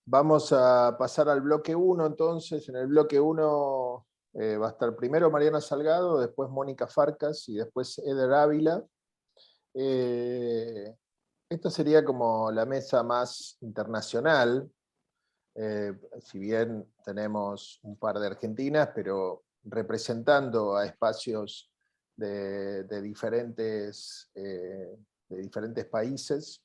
Vamos a pasar al bloque 1 entonces. En el bloque 1 va a estar primero Mariana Salgado, después Mónica Farcas y después Eder Ávila. Esta sería como la mesa más internacional, si bien tenemos un par de argentinas, pero representando a espacios de diferentes países.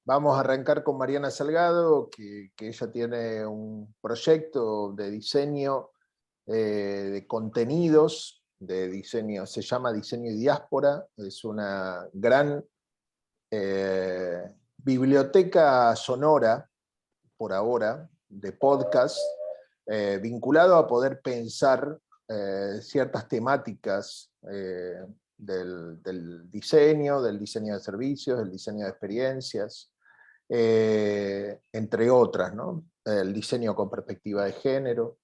Vamos a arrancar con Mariana Salgado, que ella tiene un proyecto de diseño de contenidos, de diseño, se llama Diseño y Diáspora, es una gran biblioteca sonora, por ahora, de podcast, vinculado a poder pensar ciertas temáticas del diseño de servicios, del diseño de experiencias, entre otras, ¿no? El diseño con perspectiva de género.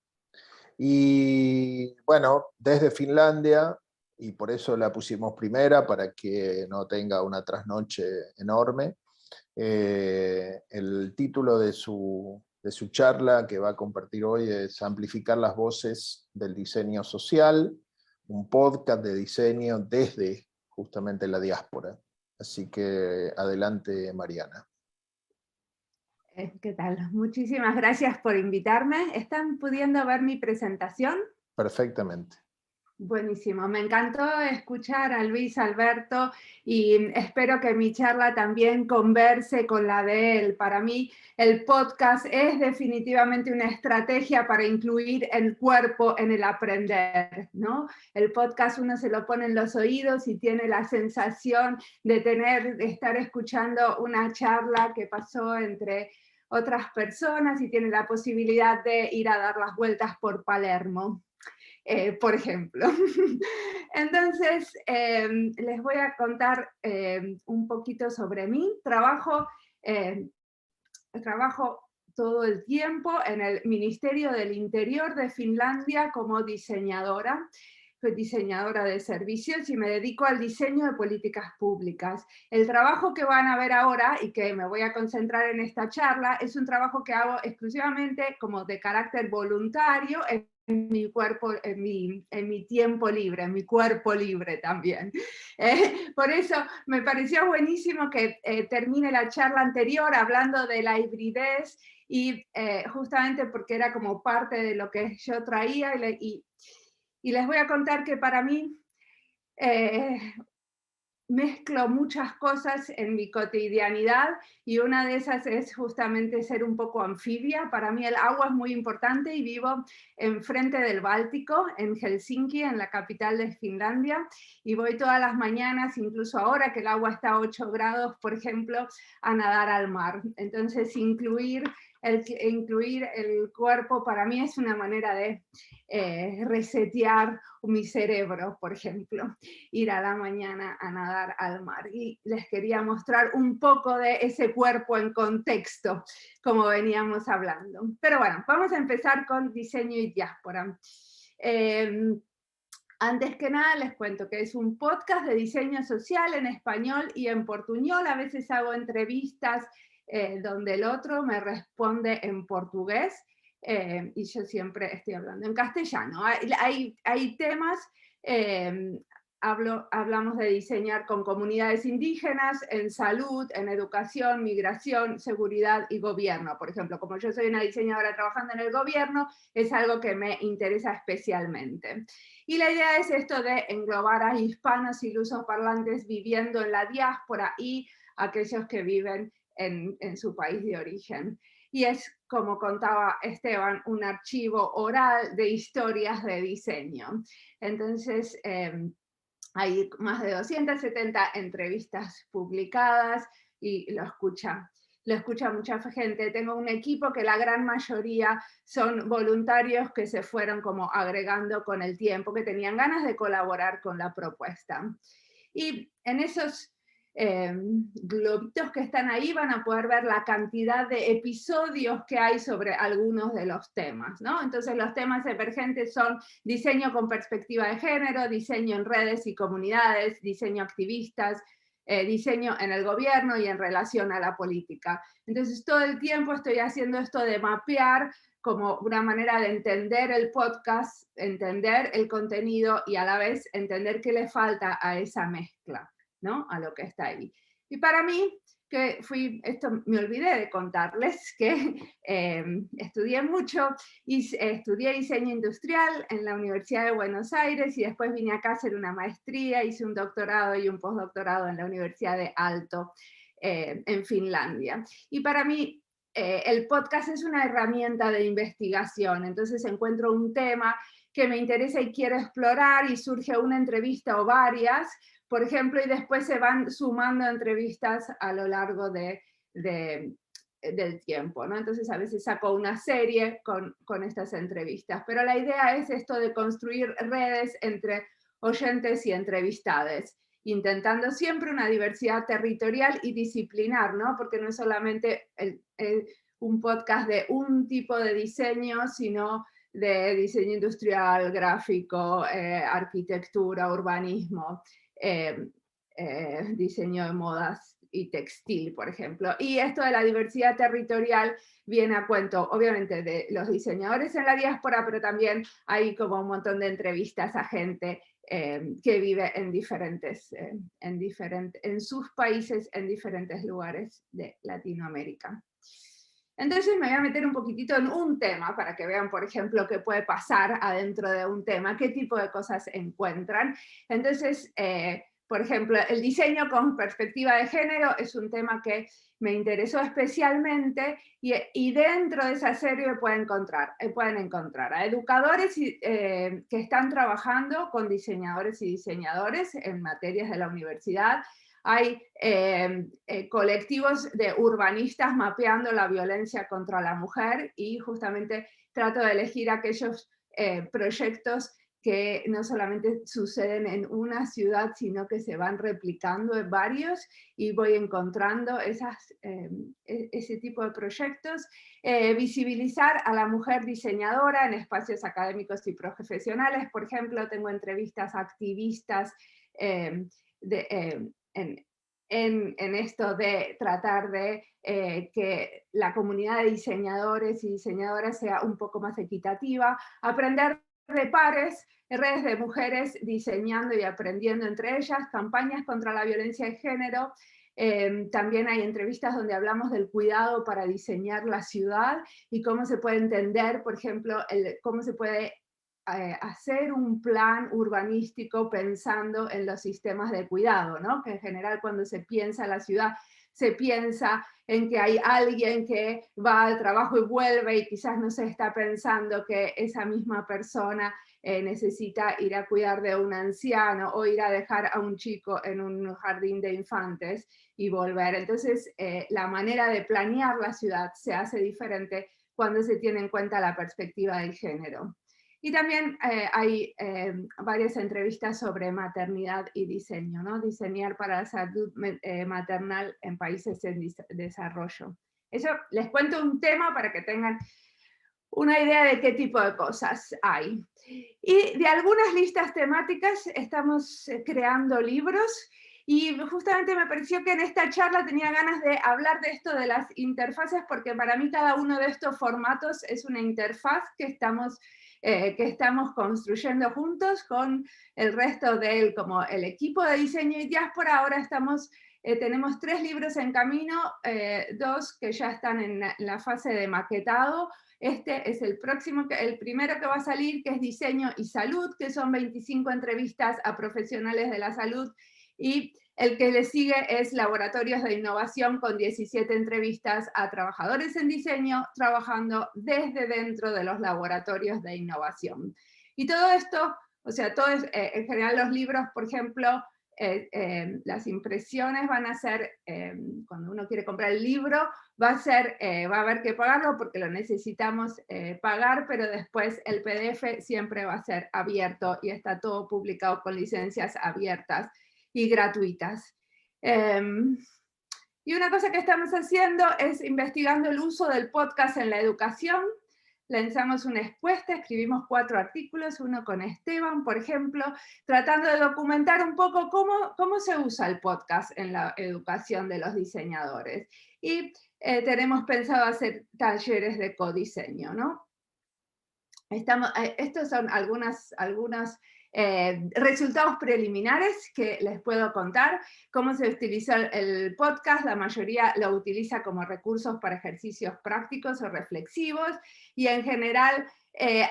Y bueno, desde Finlandia, y por eso la pusimos primera, para que no tenga una trasnoche enorme, el título de su charla que va a compartir hoy es Amplificar las voces del diseño social, un podcast de diseño desde justamente la diáspora. Así que adelante, Mariana. ¿Qué tal? Muchísimas gracias por invitarme. ¿Están pudiendo ver mi presentación? Perfectamente. Buenísimo, me encantó escuchar a Luis Alberto y espero que mi charla también converse con la de él. Para mí el podcast es definitivamente una estrategia para incluir el cuerpo en el aprender, ¿no? El podcast uno se lo pone en los oídos y tiene la sensación de estar escuchando una charla que pasó entre otras personas y tiene la posibilidad de ir a dar las vueltas por Palermo. Por ejemplo. Entonces, les voy a contar un poquito sobre mí. Trabajo todo el tiempo en el Ministerio del Interior de Finlandia como diseñadora. Soy diseñadora de servicios y me dedico al diseño de políticas públicas. El trabajo que van a ver ahora y que me voy a concentrar en esta charla es un trabajo que hago exclusivamente como de carácter voluntario en mi cuerpo, en mi tiempo libre, en mi cuerpo libre también. Por eso me pareció buenísimo que termine la charla anterior hablando de la hibridez y justamente porque era como parte de lo que yo traía y les voy a contar que para mí mezclo muchas cosas en mi cotidianidad y una de esas es justamente ser un poco anfibia. Para mí el agua es muy importante y vivo enfrente del Báltico, en Helsinki, en la capital de Finlandia, y voy todas las mañanas, incluso ahora que el agua está a 8 grados, por ejemplo, a nadar al mar. Entonces incluir el cuerpo para mí es una manera de resetear mi cerebro, por ejemplo, ir a la mañana a nadar al mar. Y les quería mostrar un poco de ese cuerpo en contexto, como veníamos hablando. Pero bueno, vamos a empezar con diseño y diáspora. Antes que nada les cuento que es un podcast de diseño social en español y en portuñol. A veces hago entrevistas donde el otro me responde en portugués y yo siempre estoy hablando en castellano. Hay temas, eh, hablamos de diseñar con comunidades indígenas, en salud, en educación, migración, seguridad y gobierno. Por ejemplo, como yo soy una diseñadora trabajando en el gobierno, es algo que me interesa especialmente. Y la idea es esto de englobar a hispanos y lusoparlantes viviendo en la diáspora y aquellos que viven en su país de origen. Y es, como contaba Esteban, un archivo oral de historias de diseño. Entonces, hay más de 270 entrevistas publicadas y lo escucha mucha gente. Tengo un equipo que la gran mayoría son voluntarios que se fueron como agregando con el tiempo, que tenían ganas de colaborar con la propuesta. Y en esos globitos que están ahí van a poder ver la cantidad de episodios que hay sobre algunos de los temas, ¿no? Entonces los temas emergentes son diseño con perspectiva de género, diseño en redes y comunidades, diseño activistas, diseño en el gobierno y en relación a la política. Entonces todo el tiempo estoy haciendo esto de mapear como una manera de entender el podcast, entender el contenido y a la vez entender qué le falta a esa mezcla, ¿no? A lo que está ahí. Y para mí, esto me olvidé de contarles, que estudié mucho, y estudié diseño industrial en la Universidad de Buenos Aires y después vine acá a hacer una maestría, hice un doctorado y un postdoctorado en la Universidad de Aalto, en Finlandia. Y para mí, el podcast es una herramienta de investigación, entonces encuentro un tema que me interesa y quiero explorar y surge una entrevista o varias, por ejemplo, y después se van sumando entrevistas a lo largo del tiempo, ¿no? Entonces a veces saco una serie con estas entrevistas, pero la idea es esto de construir redes entre oyentes y entrevistades, intentando siempre una diversidad territorial y disciplinar, ¿no? Porque no es solamente un podcast de un tipo de diseño, sino de diseño industrial, gráfico, arquitectura, urbanismo, diseño de modas y textil, por ejemplo. Y esto de la diversidad territorial viene a cuento, obviamente, de los diseñadores en la diáspora, pero también hay como un montón de entrevistas a gente que vive en sus países, en diferentes lugares de Latinoamérica. Entonces me voy a meter un poquitito en un tema para que vean, por ejemplo, qué puede pasar adentro de un tema, qué tipo de cosas encuentran. Entonces, por ejemplo, el diseño con perspectiva de género es un tema que me interesó especialmente y dentro de esa serie pueden encontrar a educadores que están trabajando con diseñadores y diseñadores en materias de la universidad. Hay colectivos de urbanistas mapeando la violencia contra la mujer y justamente trato de elegir aquellos proyectos que no solamente suceden en una ciudad, sino que se van replicando en varios y voy encontrando ese tipo de proyectos. Visibilizar a la mujer diseñadora en espacios académicos y profesionales. Por ejemplo, tengo entrevistas a activistas en esto de tratar de que la comunidad de diseñadores y diseñadoras sea un poco más equitativa, aprender de pares, redes de mujeres diseñando y aprendiendo entre ellas, campañas contra la violencia de género. También hay entrevistas donde hablamos del cuidado para diseñar la ciudad y cómo se puede entender, por ejemplo, cómo se puede hacer un plan urbanístico pensando en los sistemas de cuidado, ¿no? Que en general cuando se piensa en la ciudad, se piensa en que hay alguien que va al trabajo y vuelve y quizás no se está pensando que esa misma persona necesita ir a cuidar de un anciano o ir a dejar a un chico en un jardín de infantes y volver. Entonces, la manera de planear la ciudad se hace diferente cuando se tiene en cuenta la perspectiva del género. Y también hay varias entrevistas sobre maternidad y diseño, ¿no? Diseñar para la salud maternal en países en desarrollo. Eso les cuento un tema para que tengan una idea de qué tipo de cosas hay. Y de algunas listas temáticas estamos creando libros y justamente me pareció que en esta charla tenía ganas de hablar de esto de las interfaces porque para mí cada uno de estos formatos es una interfaz que estamos construyendo juntos con el resto como el equipo de diseño y diáspora. Ahora tenemos 3 libros en camino, 2 que ya están en la fase de maquetado. Este es el primero que va a salir, que es Diseño y Salud, que son 25 entrevistas a profesionales de la salud, y el que le sigue es Laboratorios de Innovación, con 17 entrevistas a trabajadores en diseño, trabajando desde dentro de los laboratorios de innovación. Y todo esto, o sea, en general los libros, por ejemplo, las impresiones van a ser, cuando uno quiere comprar el libro, va a haber que pagarlo porque lo necesitamos pagar, pero después el PDF siempre va a ser abierto y está todo publicado con licencias abiertas y gratuitas. Y una cosa que estamos haciendo es investigando el uso del podcast en la educación. lanzamos una encuesta, escribimos 4 artículos, uno con Esteban, por ejemplo, tratando de documentar un poco cómo se usa el podcast en la educación de los diseñadores. Y tenemos pensado hacer talleres de codiseño, ¿no? Estos son algunos resultados preliminares que les puedo contar. Cómo se utiliza el podcast, la mayoría lo utiliza como recursos para ejercicios prácticos o reflexivos, y en general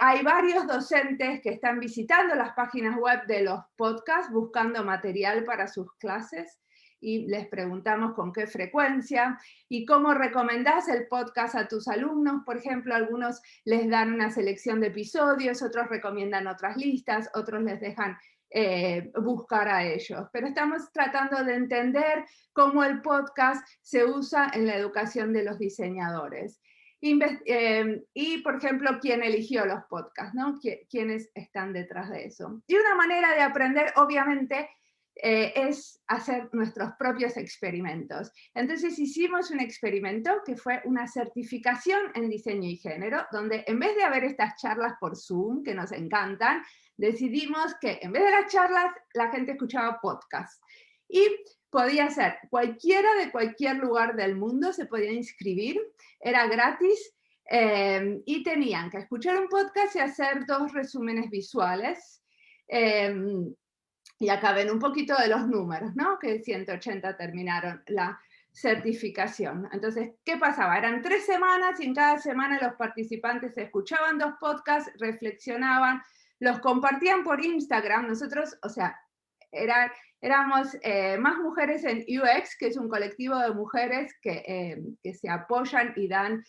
hay varios docentes que están visitando las páginas web de los podcasts buscando material para sus clases, y les preguntamos con qué frecuencia y cómo recomendás el podcast a tus alumnos. Por ejemplo, algunos les dan una selección de episodios, otros recomiendan otras listas, otros les dejan buscar a ellos. Pero estamos tratando de entender cómo el podcast se usa en la educación de los diseñadores. Y, por ejemplo, quién eligió los podcasts, ¿no? ¿Quiénes están detrás de eso? Y una manera de aprender, obviamente, es hacer nuestros propios experimentos. Entonces hicimos un experimento que fue una certificación en diseño y género, donde en vez de haber estas charlas por Zoom, que nos encantan, decidimos que en vez de las charlas, la gente escuchaba podcasts. Y podía ser cualquiera de cualquier lugar del mundo, se podía inscribir, era gratis, y tenían que escuchar un podcast y hacer 2 resúmenes visuales. Y acá ven un poquito de los números, ¿no? Que 180 terminaron la certificación. Entonces, ¿qué pasaba? Eran 3 semanas y en cada semana los participantes escuchaban 2 podcasts, reflexionaban, los compartían por Instagram. Nosotros, o sea, éramos más mujeres en UX, que es un colectivo de mujeres que se apoyan y dan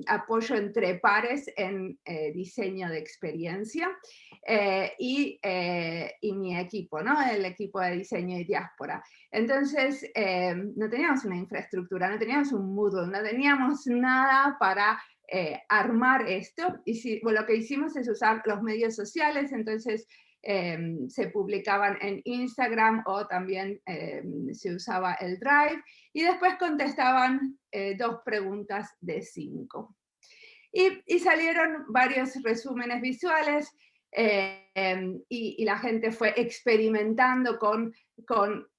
apoyo entre pares en diseño de experiencia, y mi equipo, ¿no? El equipo de diseño y diáspora. Entonces, no teníamos una infraestructura, no teníamos un Moodle, no teníamos nada para armar esto, y lo que hicimos es usar los medios sociales. Entonces se publicaban en Instagram, o también se usaba el Drive, y después contestaban 2 preguntas de 5. Y salieron varios resúmenes visuales, y la gente fue experimentando con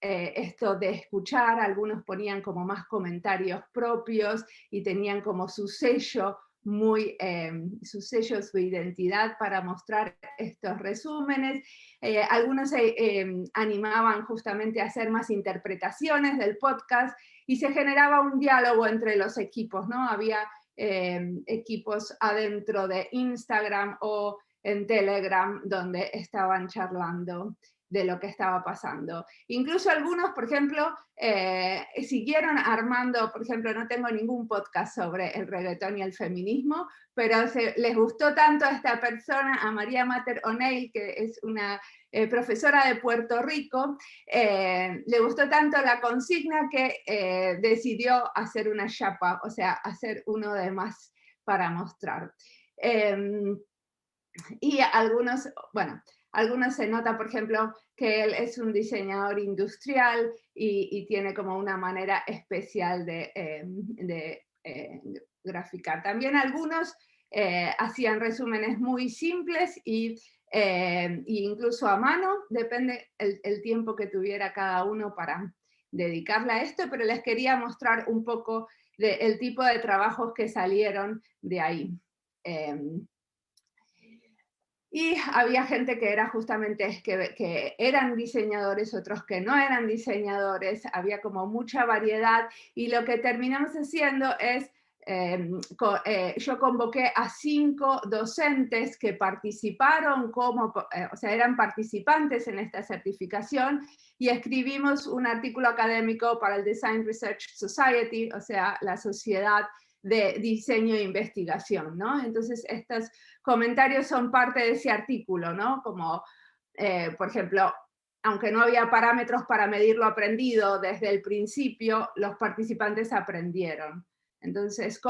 esto de escuchar. Algunos ponían como más comentarios propios y tenían como su sello, su sello, su identidad para mostrar estos resúmenes. Algunos se animaban justamente a hacer más interpretaciones del podcast, y se generaba un diálogo entre los equipos, ¿no? Había equipos adentro de Instagram o en Telegram donde estaban charlando de lo que estaba pasando. Incluso algunos, por ejemplo, siguieron armando. Por ejemplo, no tengo ningún podcast sobre el reggaetón y el feminismo, pero les gustó tanto a esta persona, a María Mater O'Neill, que es una profesora de Puerto Rico, le gustó tanto la consigna que decidió hacer una chapa, o sea, hacer uno de más para mostrar. Y algunos se nota, por ejemplo, que él es un diseñador industrial y tiene como una manera especial de graficar. También algunos hacían resúmenes muy simples y incluso a mano, depende el tiempo que tuviera cada uno para dedicarle a esto, pero les quería mostrar un poco del tipo de trabajos que salieron de ahí. Y había gente que era justamente que eran diseñadores, otros que no eran diseñadores, había como mucha variedad, y lo que terminamos haciendo es, yo convoqué a 5 docentes que participaron o sea, eran participantes en esta certificación, y escribimos un artículo académico para el Design Research Society, o sea, la sociedad de diseño e investigación, ¿no? Entonces, estos comentarios son parte de ese artículo, ¿no? Como, por ejemplo, aunque no había parámetros para medir lo aprendido desde el principio, los participantes aprendieron. Entonces,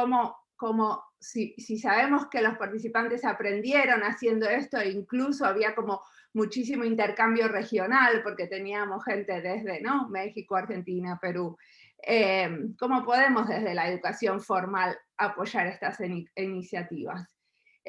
si sabemos que los participantes aprendieron haciendo esto, e incluso había como muchísimo intercambio regional, porque teníamos gente desde, ¿no?, México, Argentina, Perú. ¿Cómo podemos desde la educación formal apoyar estas iniciativas?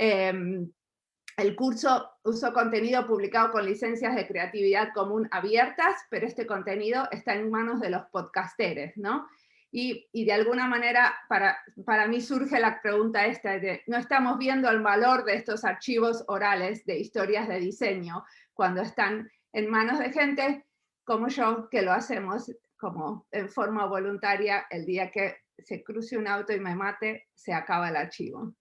El curso usó contenido publicado con licencias de creatividad común abiertas, pero este contenido está en manos de los podcasteres, ¿no? Y de alguna manera para mí surge la pregunta esta de, ¿no estamos viendo el valor de estos archivos orales de historias de diseño cuando están en manos de gente como yo, que lo hacemos como en forma voluntaria? El día que se cruce un auto y me mate, se acaba el archivo.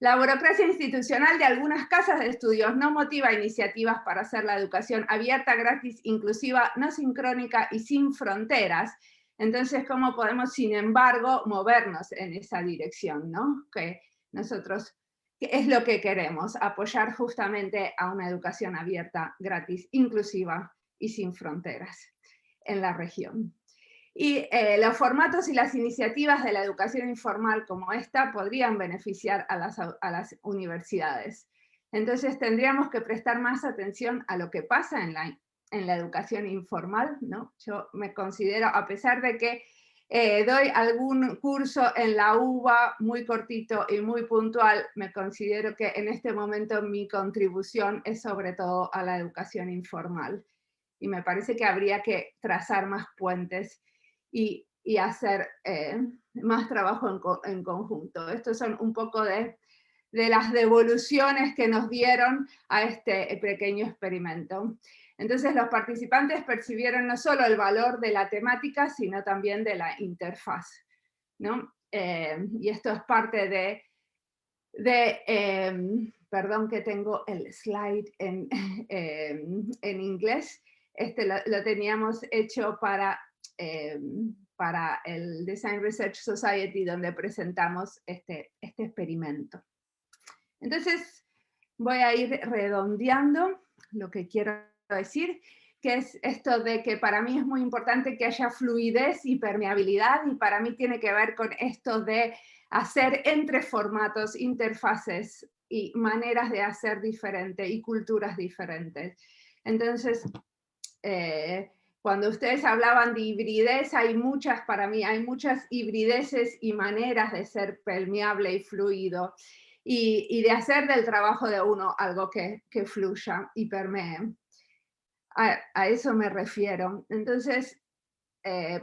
La burocracia institucional de algunas casas de estudios no motiva iniciativas para hacer la educación abierta, gratis, inclusiva, no sincrónica y sin fronteras. Entonces, ¿cómo podemos, sin embargo, movernos en esa dirección, ¿no? Que nosotros, que es lo que queremos, apoyar justamente a una educación abierta, gratis, inclusiva y sin fronteras en la región. Y los formatos y las iniciativas de la educación informal como esta podrían beneficiar a las universidades. Entonces tendríamos que prestar más atención a lo que pasa en la educación informal, ¿no? Yo me considero, a pesar de que doy algún curso en la UBA muy cortito y muy puntual, me considero que en este momento mi contribución es sobre todo a la educación informal. Y me parece que habría que trazar más puentes y hacer más trabajo en conjunto. Estos son un poco de las devoluciones que nos dieron a este pequeño experimento. Entonces los participantes percibieron no solo el valor de la temática, sino también de la interfaz, ¿no? Y esto es parte perdón que tengo el slide en inglés, lo teníamos hecho para el Design Research Society, donde presentamos este experimento. Entonces, voy a ir redondeando lo que quiero decir, que es esto de que para mí es muy importante que haya fluidez y permeabilidad, y para mí tiene que ver con esto de hacer entre formatos, interfaces y maneras de hacer diferentes y culturas diferentes. Entonces, cuando ustedes hablaban de hibridez, para mí hay muchas hibrideces y maneras de ser permeable y fluido, y de hacer del trabajo de uno algo que fluya y permee. A eso me refiero. Entonces,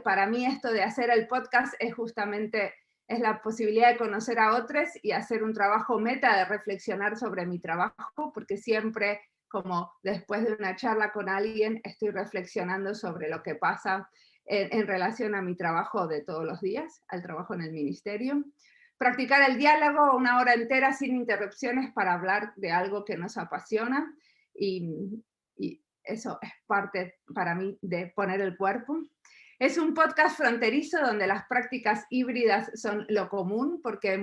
para mí esto de hacer el podcast es justamente la posibilidad de conocer a otros y hacer un trabajo meta, de reflexionar sobre mi trabajo, porque siempre, como después de una charla con alguien, estoy reflexionando sobre lo que pasa en relación a mi trabajo de todos los días, al trabajo en el ministerio. Practicar el diálogo 1 hora entera sin interrupciones para hablar de algo que nos apasiona, y eso es parte para mí de poner el cuerpo. Es un podcast fronterizo donde las prácticas híbridas son lo común, porque hay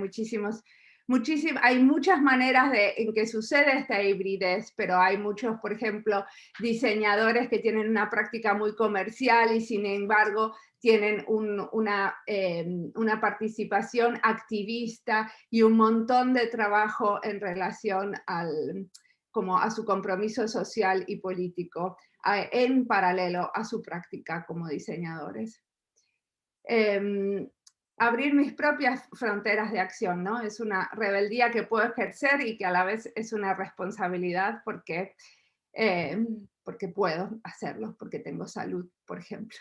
muchas maneras en que sucede esta hibridez, pero hay muchos, por ejemplo, diseñadores que tienen una práctica muy comercial y sin embargo tienen una participación activista y un montón de trabajo en relación a su compromiso social y político, en paralelo a su práctica como diseñadores. Abrir mis propias fronteras de acción, ¿no? Es una rebeldía que puedo ejercer y que a la vez es una responsabilidad porque puedo hacerlo, porque tengo salud, por ejemplo.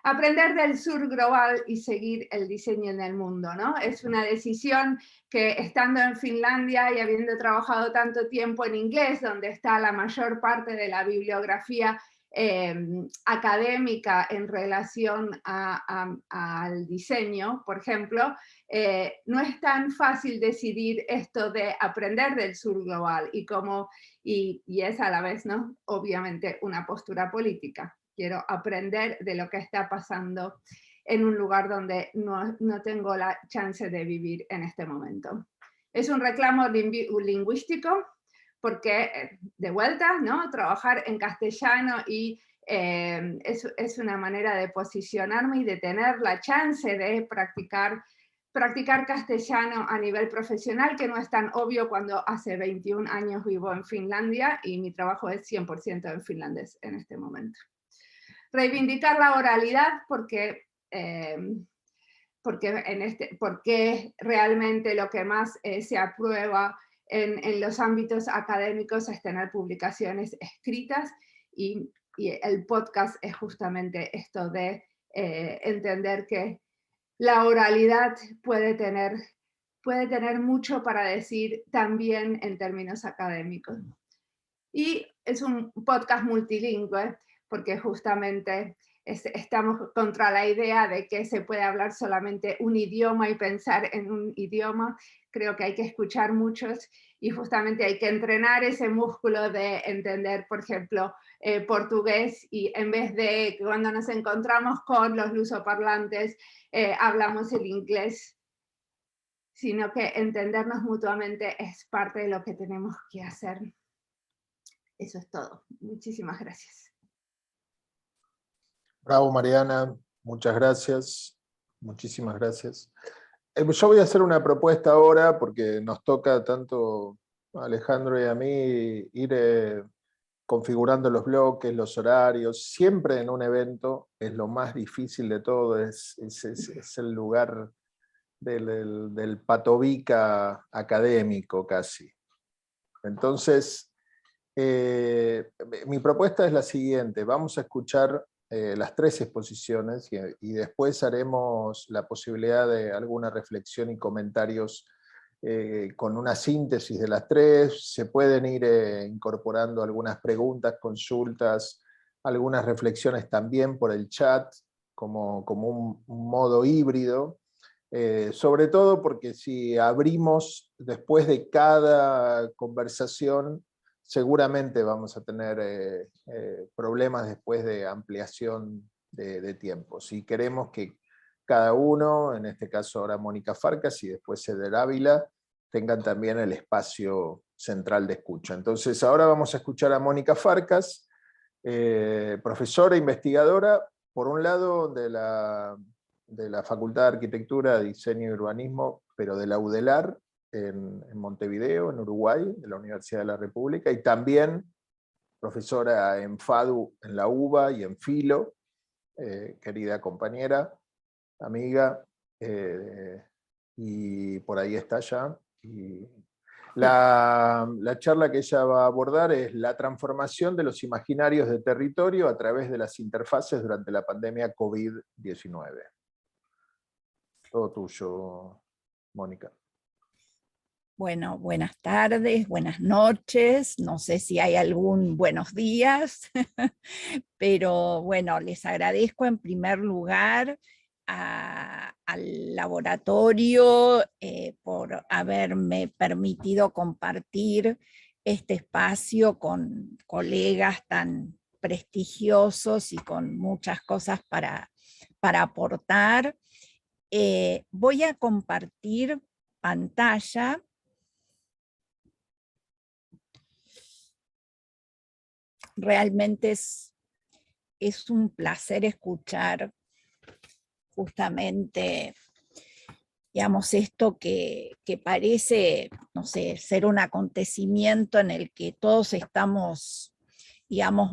Aprender del sur global y seguir el diseño en el mundo, ¿no? Es una decisión que, estando en Finlandia y habiendo trabajado tanto tiempo en inglés, donde está la mayor parte de la bibliografía académica en relación al diseño, por ejemplo, no es tan fácil decidir esto de aprender del sur global y es a la vez, ¿no? Obviamente una postura política. Quiero aprender de lo que está pasando en un lugar donde no tengo la chance de vivir en este momento. Es un reclamo lingüístico, porque de vuelta, ¿no? Trabajar en castellano y es una manera de posicionarme y de tener la chance de practicar castellano a nivel profesional, que no es tan obvio cuando hace 21 años vivo en Finlandia y mi trabajo es 100% en finlandés en este momento. Reivindicar la oralidad, porque porque realmente lo que más se aprueba en los ámbitos académicos es tener publicaciones escritas, y el podcast es justamente esto de entender que la oralidad puede tener mucho para decir también en términos académicos. Y es un podcast multilingüe, porque justamente estamos contra la idea de que se puede hablar solamente un idioma y pensar en un idioma. Creo que hay que escuchar muchos, y justamente hay que entrenar ese músculo de entender, por ejemplo, portugués, y en vez de cuando nos encontramos con los lusoparlantes hablamos el inglés, sino que entendernos mutuamente es parte de lo que tenemos que hacer. Eso es todo. Muchísimas gracias. Bravo, Mariana, muchas gracias, muchísimas gracias. Yo voy a hacer una propuesta ahora, porque nos toca tanto a Alejandro y a mí ir configurando los bloques, los horarios. Siempre en un evento es lo más difícil de todo, es el lugar del patobica académico casi. Entonces, mi propuesta es la siguiente: vamos a escuchar las 3 exposiciones y después haremos la posibilidad de alguna reflexión y comentarios con una síntesis de las 3. Se pueden ir incorporando algunas preguntas, consultas, algunas reflexiones también por el chat, como un modo híbrido. Sobre todo porque si abrimos después de cada conversación, seguramente vamos a tener problemas después de ampliación de tiempo. Si queremos que cada uno, en este caso ahora Mónica Farcas y después Eder Ávila, tengan también el espacio central de escucha. Entonces ahora vamos a escuchar a Mónica Farcas, profesora e investigadora, por un lado de la Facultad de Arquitectura, Diseño y Urbanismo, pero de la UDELAR, en Montevideo, en Uruguay, de la Universidad de la República, y también profesora en FADU, en la UBA y en Filo, querida compañera, amiga, y por ahí está ya. Y la charla que ella va a abordar es la transformación de los imaginarios de territorio a través de las interfaces durante la pandemia COVID-19. Todo tuyo, Mónica. Bueno, buenas tardes, buenas noches, no sé si hay algún buenos días, pero bueno, les agradezco en primer lugar al laboratorio por haberme permitido compartir este espacio con colegas tan prestigiosos y con muchas cosas para aportar. Voy a compartir pantalla. Realmente es un placer escuchar justamente, digamos, esto que parece, no sé, ser un acontecimiento en el que todos estamos, digamos,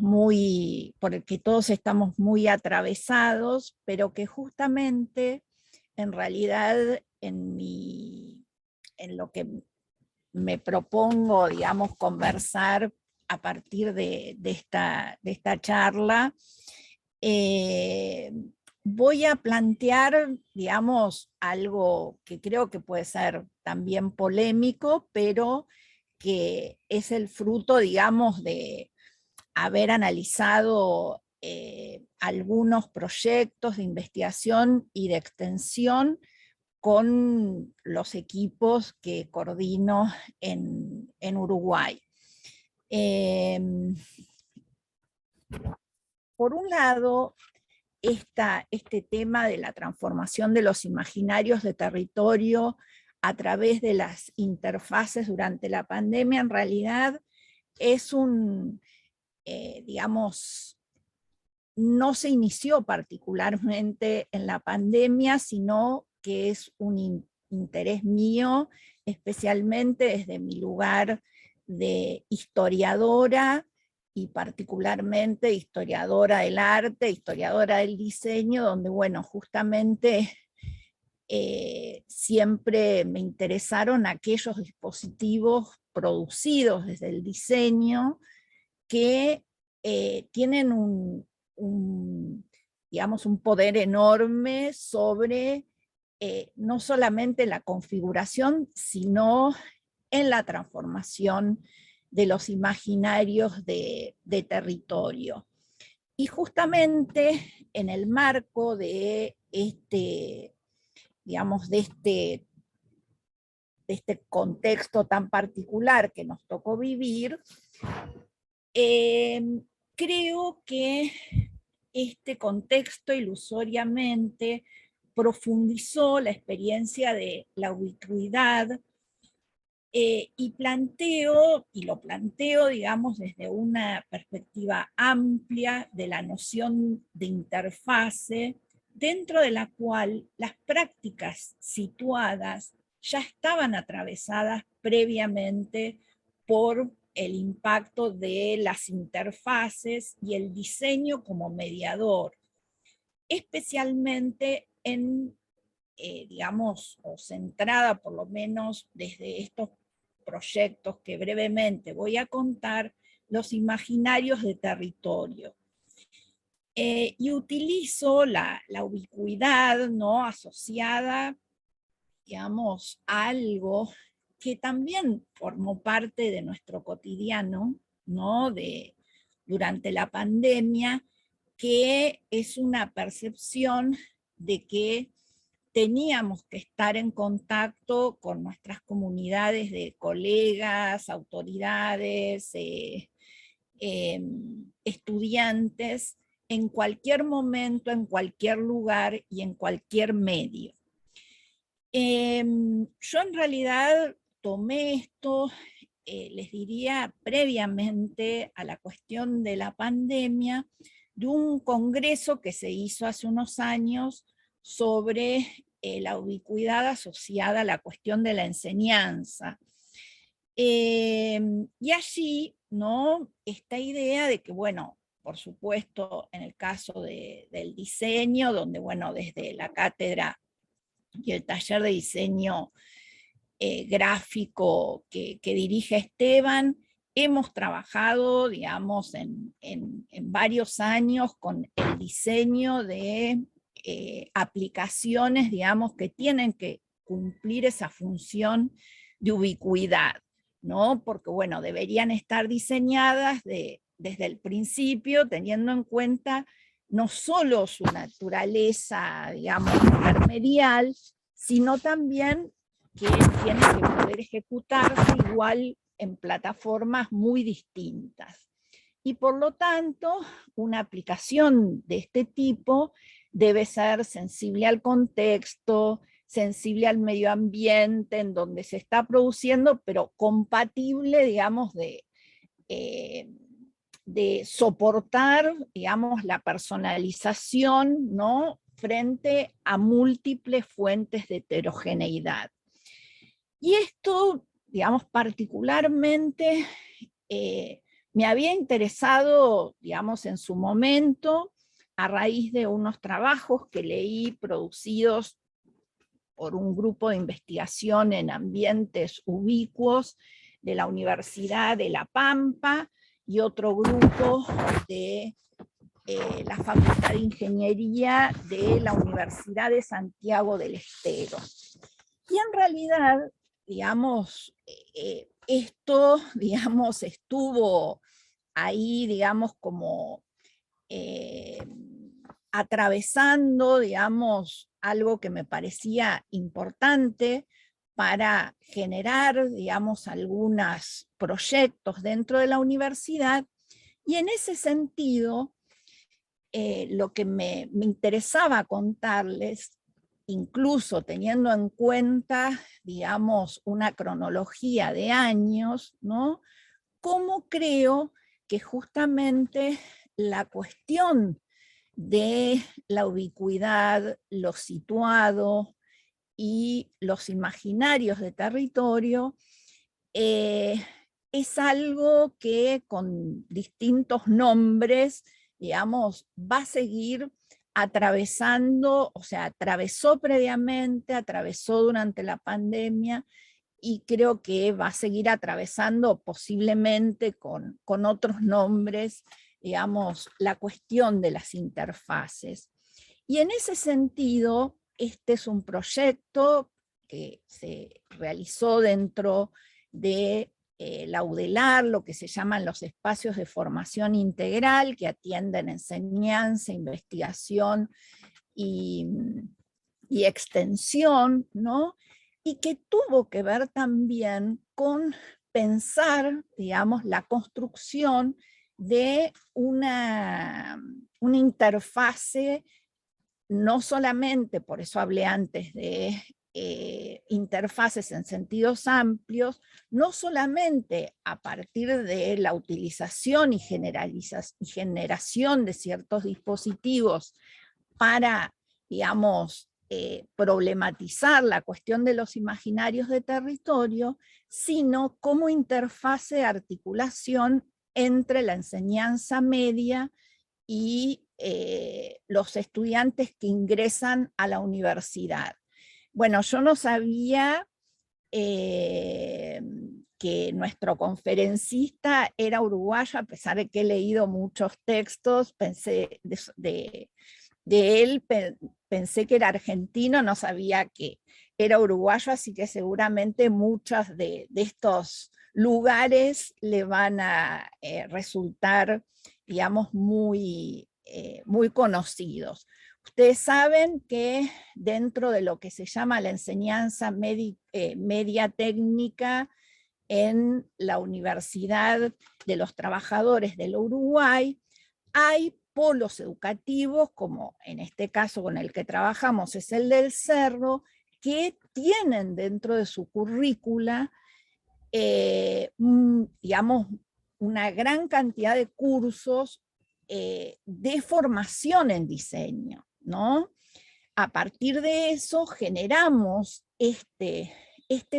por el que todos estamos muy atravesados, pero que justamente, en realidad, en lo que me propongo, digamos, conversar a partir de esta charla, voy a plantear, digamos, algo que creo que puede ser también polémico, pero que es el fruto, digamos, de haber analizado algunos proyectos de investigación y de extensión con los equipos que coordino en Uruguay. Por un lado, este tema de la transformación de los imaginarios de territorio a través de las interfaces durante la pandemia, en realidad es digamos, no se inició particularmente en la pandemia, sino que es un interés mío, especialmente desde mi lugar de historiadora, y particularmente historiadora del arte, historiadora del diseño, donde, bueno, justamente siempre me interesaron aquellos dispositivos producidos desde el diseño que tienen digamos, un poder enorme sobre no solamente la configuración, sino en la transformación de los imaginarios de territorio. Y justamente en el marco de digamos, de este contexto tan particular que nos tocó vivir, creo que este contexto ilusoriamente profundizó la experiencia de la ubicuidad, y lo planteo, digamos, desde una perspectiva amplia de la noción de interfase, dentro de la cual las prácticas situadas ya estaban atravesadas previamente por el impacto de las interfaces y el diseño como mediador, especialmente digamos, o centrada por lo menos desde estos proyectos que brevemente voy a contar, los imaginarios de territorio. Y utilizo la ubicuidad, ¿no?, asociada, digamos, a algo que también formó parte de nuestro cotidiano, ¿no?, durante la pandemia, que es una percepción de que teníamos que estar en contacto con nuestras comunidades de colegas, autoridades, estudiantes, en cualquier momento, en cualquier lugar y en cualquier medio. Yo en realidad tomé esto, les diría, previamente a la cuestión de la pandemia, de un congreso que se hizo hace unos años sobre la ubicuidad asociada a la cuestión de la enseñanza. Y allí, ¿no?, esta idea de que, bueno, por supuesto, en el caso del diseño, donde, bueno, desde la cátedra y el taller de diseño gráfico que dirige Esteban, hemos trabajado, digamos, en varios años con el diseño de aplicaciones, digamos, que tienen que cumplir esa función de ubicuidad, ¿no? Porque, bueno, deberían estar diseñadas desde el principio, teniendo en cuenta no solo su naturaleza, digamos, intermedial, sino también que tienen que poder ejecutarse igual en plataformas muy distintas. Y por lo tanto, una aplicación de este tipo debe ser sensible al contexto, sensible al medio ambiente en donde se está produciendo, pero compatible, digamos, de soportar, digamos, la personalización, ¿no?, frente a múltiples fuentes de heterogeneidad. Y esto, digamos, particularmente me había interesado, digamos, en su momento, a raíz de unos trabajos que leí producidos por un grupo de investigación en ambientes ubicuos de la Universidad de La Pampa y otro grupo de la Facultad de Ingeniería de la Universidad de Santiago del Estero. Y en realidad, digamos, esto, digamos, estuvo ahí, digamos, como atravesando, digamos, algo que me parecía importante para generar, digamos, algunos proyectos dentro de la universidad, y en ese sentido, lo que me interesaba contarles, incluso teniendo en cuenta, digamos, una cronología de años, ¿no?, cómo creo que justamente la cuestión de la ubicuidad, lo situado y los imaginarios de territorio es algo que con distintos nombres, digamos, va a seguir atravesando, o sea, atravesó previamente, atravesó durante la pandemia, y creo que va a seguir atravesando posiblemente con otros nombres, digamos, la cuestión de las interfaces. Y en ese sentido, este es un proyecto que se realizó dentro de la UDELAR, lo que se llaman los espacios de formación integral, que atienden enseñanza, investigación y extensión, ¿no? Y que tuvo que ver también con pensar, digamos, la construcción de una interfase, no solamente, por eso hablé antes de interfaces en sentidos amplios, no solamente a partir de la utilización y generación de ciertos dispositivos para, digamos, problematizar la cuestión de los imaginarios de territorio, sino como interfase de articulación entre la enseñanza media y los estudiantes que ingresan a la universidad. Bueno, yo no sabía que nuestro conferencista era uruguayo, a pesar de que he leído muchos textos, pensé de él, pensé que era argentino, no sabía que era uruguayo, así que seguramente muchos de estos lugares le van a resultar, digamos, muy conocidos. Ustedes saben que dentro de lo que se llama la enseñanza media técnica en la Universidad de los Trabajadores del Uruguay, hay polos educativos, como en este caso con el que trabajamos es el del Cerro, que tienen dentro de su currícula, digamos, una gran cantidad de cursos de formación en diseño, ¿no? A partir de eso generamos este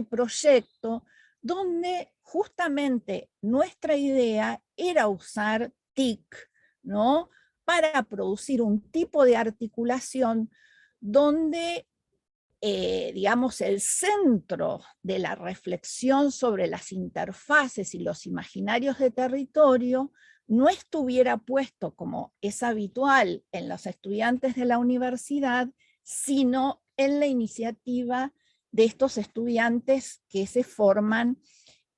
proyecto donde justamente nuestra idea era usar TIC, ¿no? Para producir un tipo de articulación donde, digamos, el centro de la reflexión sobre las interfaces y los imaginarios de territorio no estuviera puesto, como es habitual en los estudiantes de la universidad, sino en la iniciativa de estos estudiantes que se forman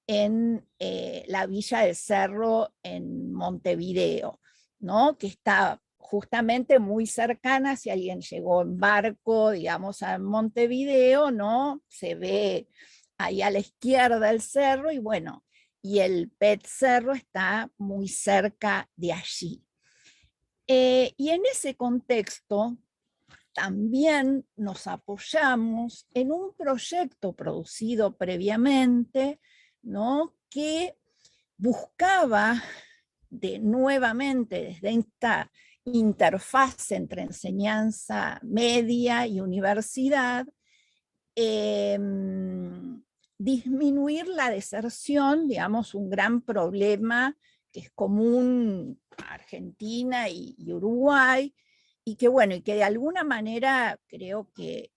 en la Villa del Cerro en Montevideo, ¿no? Que está justamente muy cercana, si alguien llegó en barco, digamos, a Montevideo, ¿no? Se ve ahí a la izquierda el cerro, y bueno, y el PET Cerro está muy cerca de allí. Y en ese contexto también nos apoyamos en un proyecto producido previamente, ¿no? Que buscaba nuevamente desde esta interfaz entre enseñanza media y universidad, disminuir la deserción, digamos, un gran problema que es común a Argentina y Uruguay, y que bueno, y que de alguna manera creo que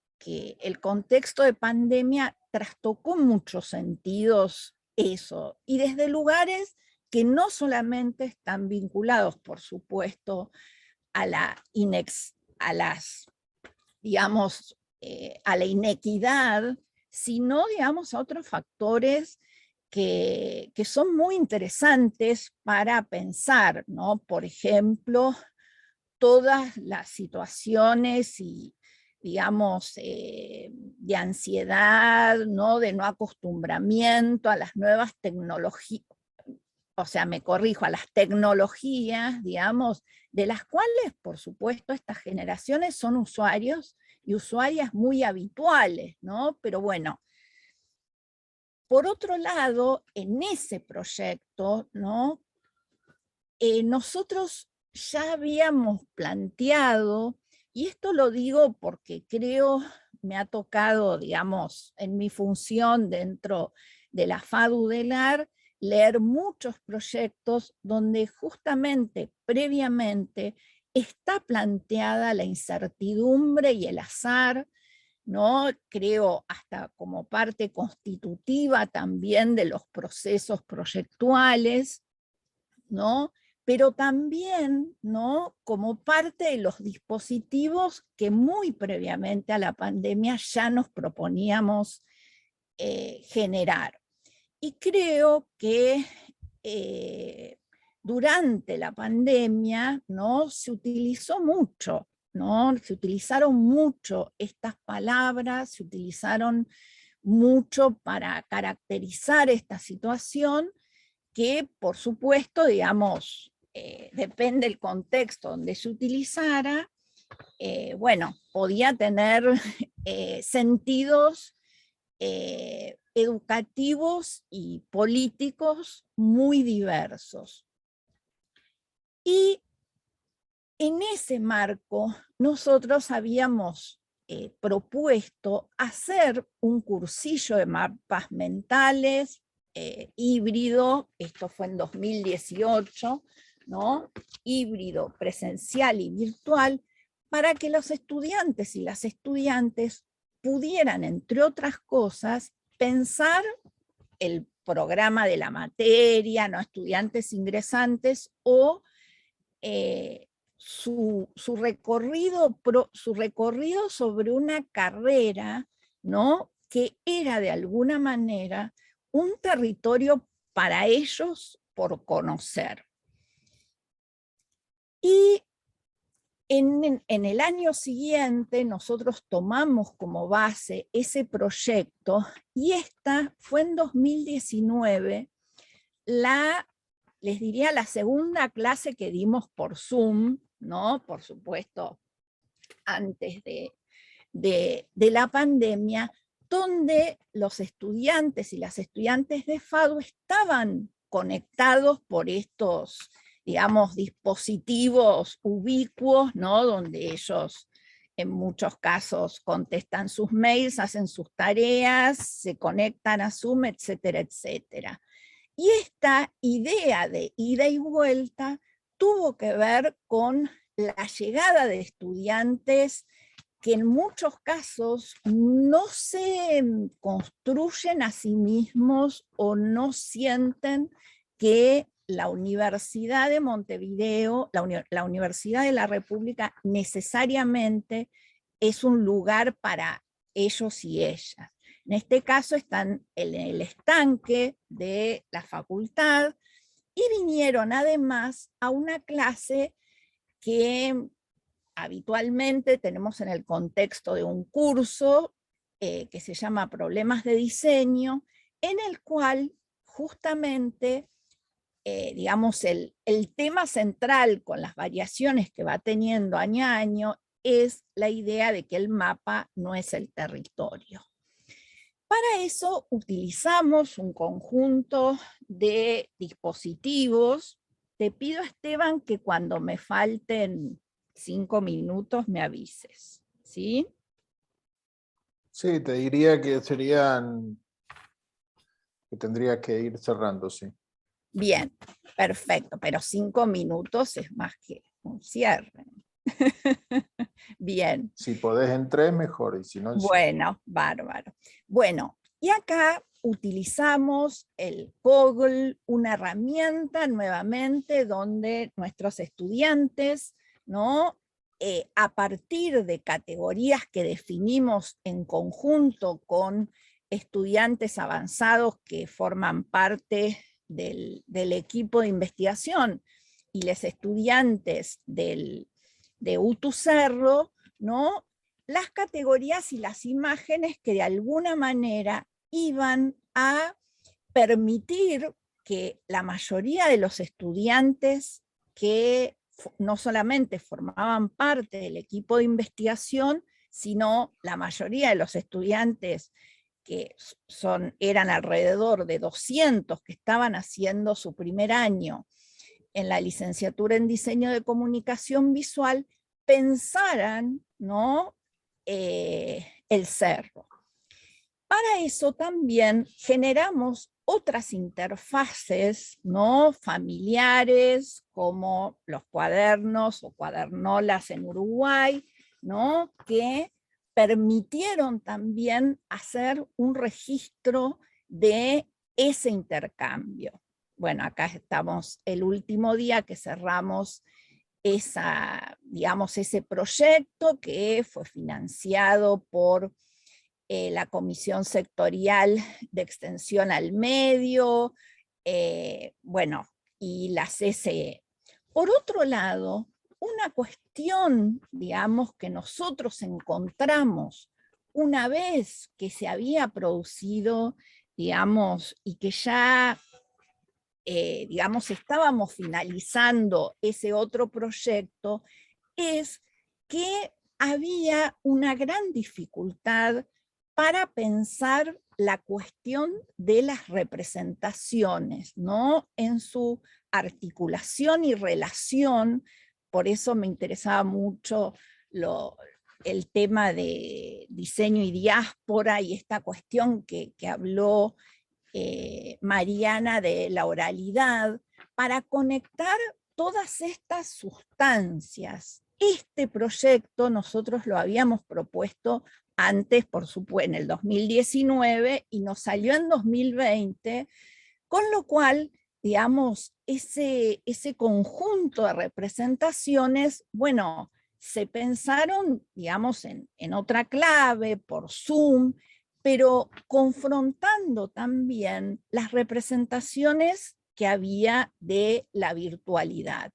el contexto de pandemia trastocó en muchos sentidos eso, y desde lugares que no solamente están vinculados, por supuesto, a digamos, a la inequidad, sino, digamos, a otros factores que son muy interesantes para pensar, ¿no? Por ejemplo, todas las situaciones y, digamos, de ansiedad, ¿no? De no acostumbramiento a las nuevas tecnologías, o sea, me corrijo, a las tecnologías, digamos, de las cuales, por supuesto, estas generaciones son usuarios y usuarias muy habituales, ¿no? Pero bueno, por otro lado, en ese proyecto, ¿no? Nosotros ya habíamos planteado, y esto lo digo porque creo, me ha tocado, digamos, en mi función dentro de la FADU-UDELAR, leer muchos proyectos donde justamente previamente está planteada la incertidumbre y el azar, ¿no? Creo hasta como parte constitutiva también de los procesos proyectuales, ¿no? Pero también, ¿no?, como parte de los dispositivos que muy previamente a la pandemia ya nos proponíamos generar. Y creo que durante la pandemia, ¿no?, se utilizó mucho, ¿no? Se utilizaron mucho estas palabras, se utilizaron mucho para caracterizar esta situación que, por supuesto, digamos, depende del contexto donde se utilizara, bueno, podía tener sentidos educativos y políticos muy diversos. Y en ese marco nosotros habíamos propuesto hacer un cursillo de mapas mentales híbrido, esto fue en 2018, ¿no? Híbrido, presencial y virtual, para que los estudiantes y las estudiantes pudieran, entre otras cosas, pensar el programa de la materia, ¿no?, estudiantes ingresantes, o su recorrido sobre una carrera, ¿no?, que era de alguna manera un territorio para ellos por conocer. Y en el año siguiente nosotros tomamos como base ese proyecto, y esta fue en 2019 les diría, la segunda clase que dimos por Zoom, ¿no? Por supuesto, antes de la pandemia, donde los estudiantes y las estudiantes de FADU estaban conectados por estos, digamos, dispositivos ubicuos, ¿no?, donde ellos en muchos casos contestan sus mails, hacen sus tareas, se conectan a Zoom, etcétera, etcétera. Y esta idea de ida y vuelta tuvo que ver con la llegada de estudiantes que en muchos casos no se construyen a sí mismos o no sienten que la Universidad de Montevideo, la Universidad de la República, necesariamente es un lugar para ellos y ellas. En este caso están en el estanque de la facultad y vinieron además a una clase que habitualmente tenemos en el contexto de un curso que se llama Problemas de Diseño, en el cual justamente, digamos, el tema central con las variaciones que va teniendo año a año es la idea de que el mapa no es el territorio. Para eso utilizamos un conjunto de dispositivos. Te pido, Esteban, que cuando me falten 5 minutos me avises, ¿sí? Sí, te diría que tendría que ir cerrando, sí. Bien, perfecto, pero 5 minutos es más que un cierre. Bien. Si podés en 3, mejor, y si no en 5. Bueno, bárbaro. Bueno, y acá utilizamos el Kaggle, una herramienta nuevamente donde nuestros estudiantes, ¿no?, a partir de categorías que definimos en conjunto con estudiantes avanzados que forman parte del equipo de investigación y los estudiantes de UTU Cerro, ¿no?, las categorías y las imágenes que de alguna manera iban a permitir que la mayoría de los estudiantes que no solamente formaban parte del equipo de investigación, sino la mayoría de los estudiantes que eran alrededor de 200 que estaban haciendo su primer año en la licenciatura en diseño de comunicación visual, pensaran, ¿no?, el cerro. Para eso también generamos otras interfaces, ¿no?, familiares, como los cuadernos o cuadernolas en Uruguay, ¿no?, que permitieron también hacer un registro de ese intercambio. Bueno, acá estamos el último día que cerramos ese proyecto que fue financiado por la Comisión Sectorial de Extensión al Medio, bueno, y la CCE. Por otro lado, una cuestión, digamos, que nosotros encontramos una vez que se había producido, digamos, y que ya, digamos, estábamos finalizando ese otro proyecto, es que había una gran dificultad para pensar la cuestión de las representaciones, ¿no?, en su articulación y relación. Por eso me interesaba mucho el tema de diseño y diáspora y esta cuestión que habló Mariana de la oralidad, para conectar todas estas sustancias. Este proyecto nosotros lo habíamos propuesto antes, por supuesto, en el 2019, y nos salió en 2020, con lo cual, digamos, ese conjunto de representaciones, bueno, se pensaron, digamos, en otra clave, por Zoom, pero confrontando también las representaciones que había de la virtualidad.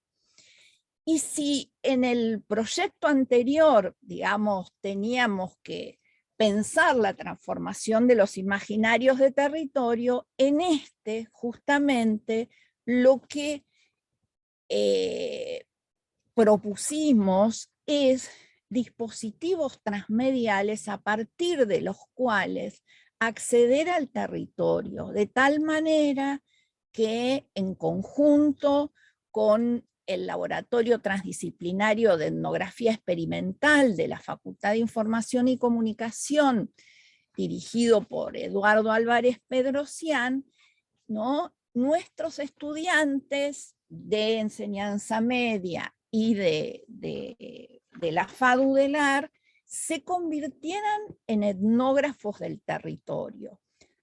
Y si en el proyecto anterior, digamos, teníamos que pensar la transformación de los imaginarios de territorio, en este, justamente, lo que propusimos es dispositivos transmediales a partir de los cuales acceder al territorio, de tal manera que en conjunto con el Laboratorio Transdisciplinario de Etnografía Experimental de la Facultad de Información y Comunicación, dirigido por Eduardo Álvarez Pedrosian, ¿no?, nuestros estudiantes de enseñanza media y de la FADU-DELAR se convirtieran en etnógrafos del territorio.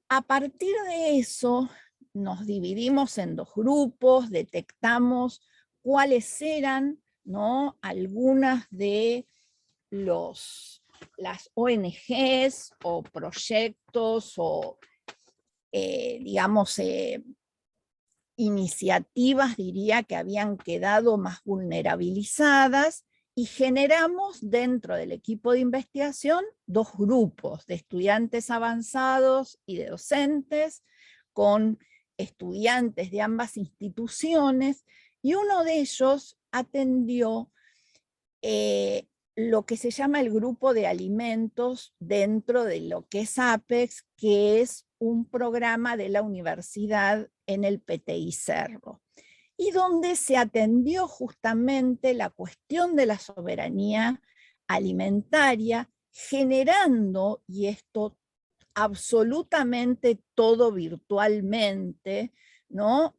A partir de eso, nos dividimos en 2 grupos, detectamos cuáles eran, ¿no?, algunas de las ONGs o proyectos o, digamos, iniciativas, diría, que habían quedado más vulnerabilizadas, y generamos dentro del equipo de investigación 2 grupos de estudiantes avanzados y de docentes, con estudiantes de ambas instituciones, y uno de ellos atendió lo que se llama el grupo de alimentos dentro de lo que es APEX, que es un programa de la universidad en el PTI Cerro, y donde se atendió justamente la cuestión de la soberanía alimentaria, generando, y esto absolutamente todo virtualmente, ¿no?,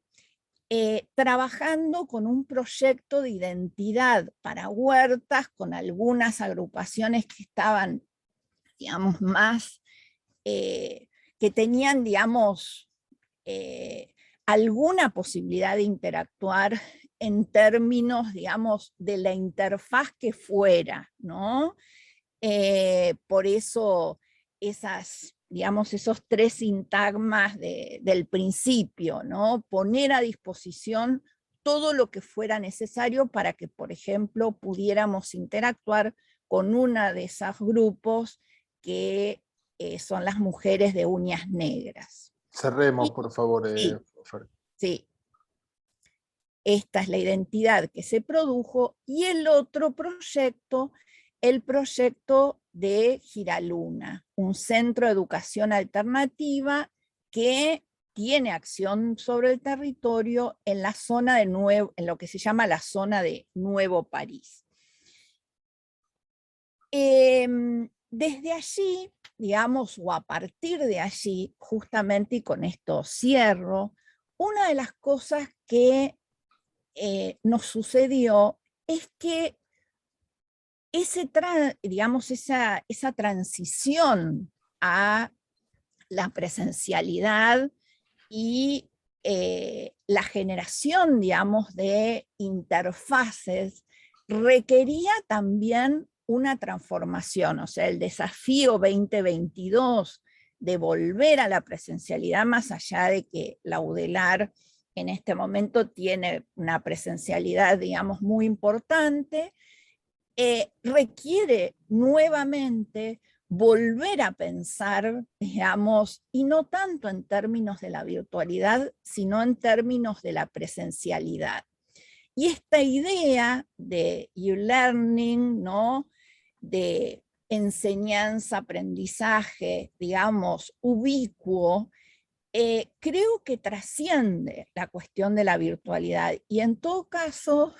trabajando con un proyecto de identidad para huertas, con algunas agrupaciones que estaban, digamos, más, que tenían, digamos, alguna posibilidad de interactuar en términos, digamos, de la interfaz que fuera, ¿no? Por eso digamos, esos 3 sintagmas del principio, ¿no? Poner a disposición todo lo que fuera necesario para que, por ejemplo, pudiéramos interactuar con una de esos grupos que son las mujeres de uñas negras. Cerremos, por favor. Sí, sí. Esta es la identidad que se produjo, y el otro proyecto, el proyecto de Giraluna, un centro de educación alternativa que tiene acción sobre el territorio en la zona de en lo que se llama la zona de Nuevo París. desde allí, digamos, o a partir de allí, justamente, y con esto cierro, una de las cosas que nos sucedió es que digamos, esa transición a la presencialidad y la generación, digamos, de interfaces requería también una transformación, o sea, el desafío 2022 de volver a la presencialidad, más allá de que la UDELAR en este momento tiene una presencialidad, digamos, muy importante, requiere nuevamente volver a pensar, digamos, y no tanto en términos de la virtualidad, sino en términos de la presencialidad. Y esta idea de e-learning, ¿no? De enseñanza, aprendizaje, digamos, ubicuo, creo que trasciende la cuestión de la virtualidad y en todo caso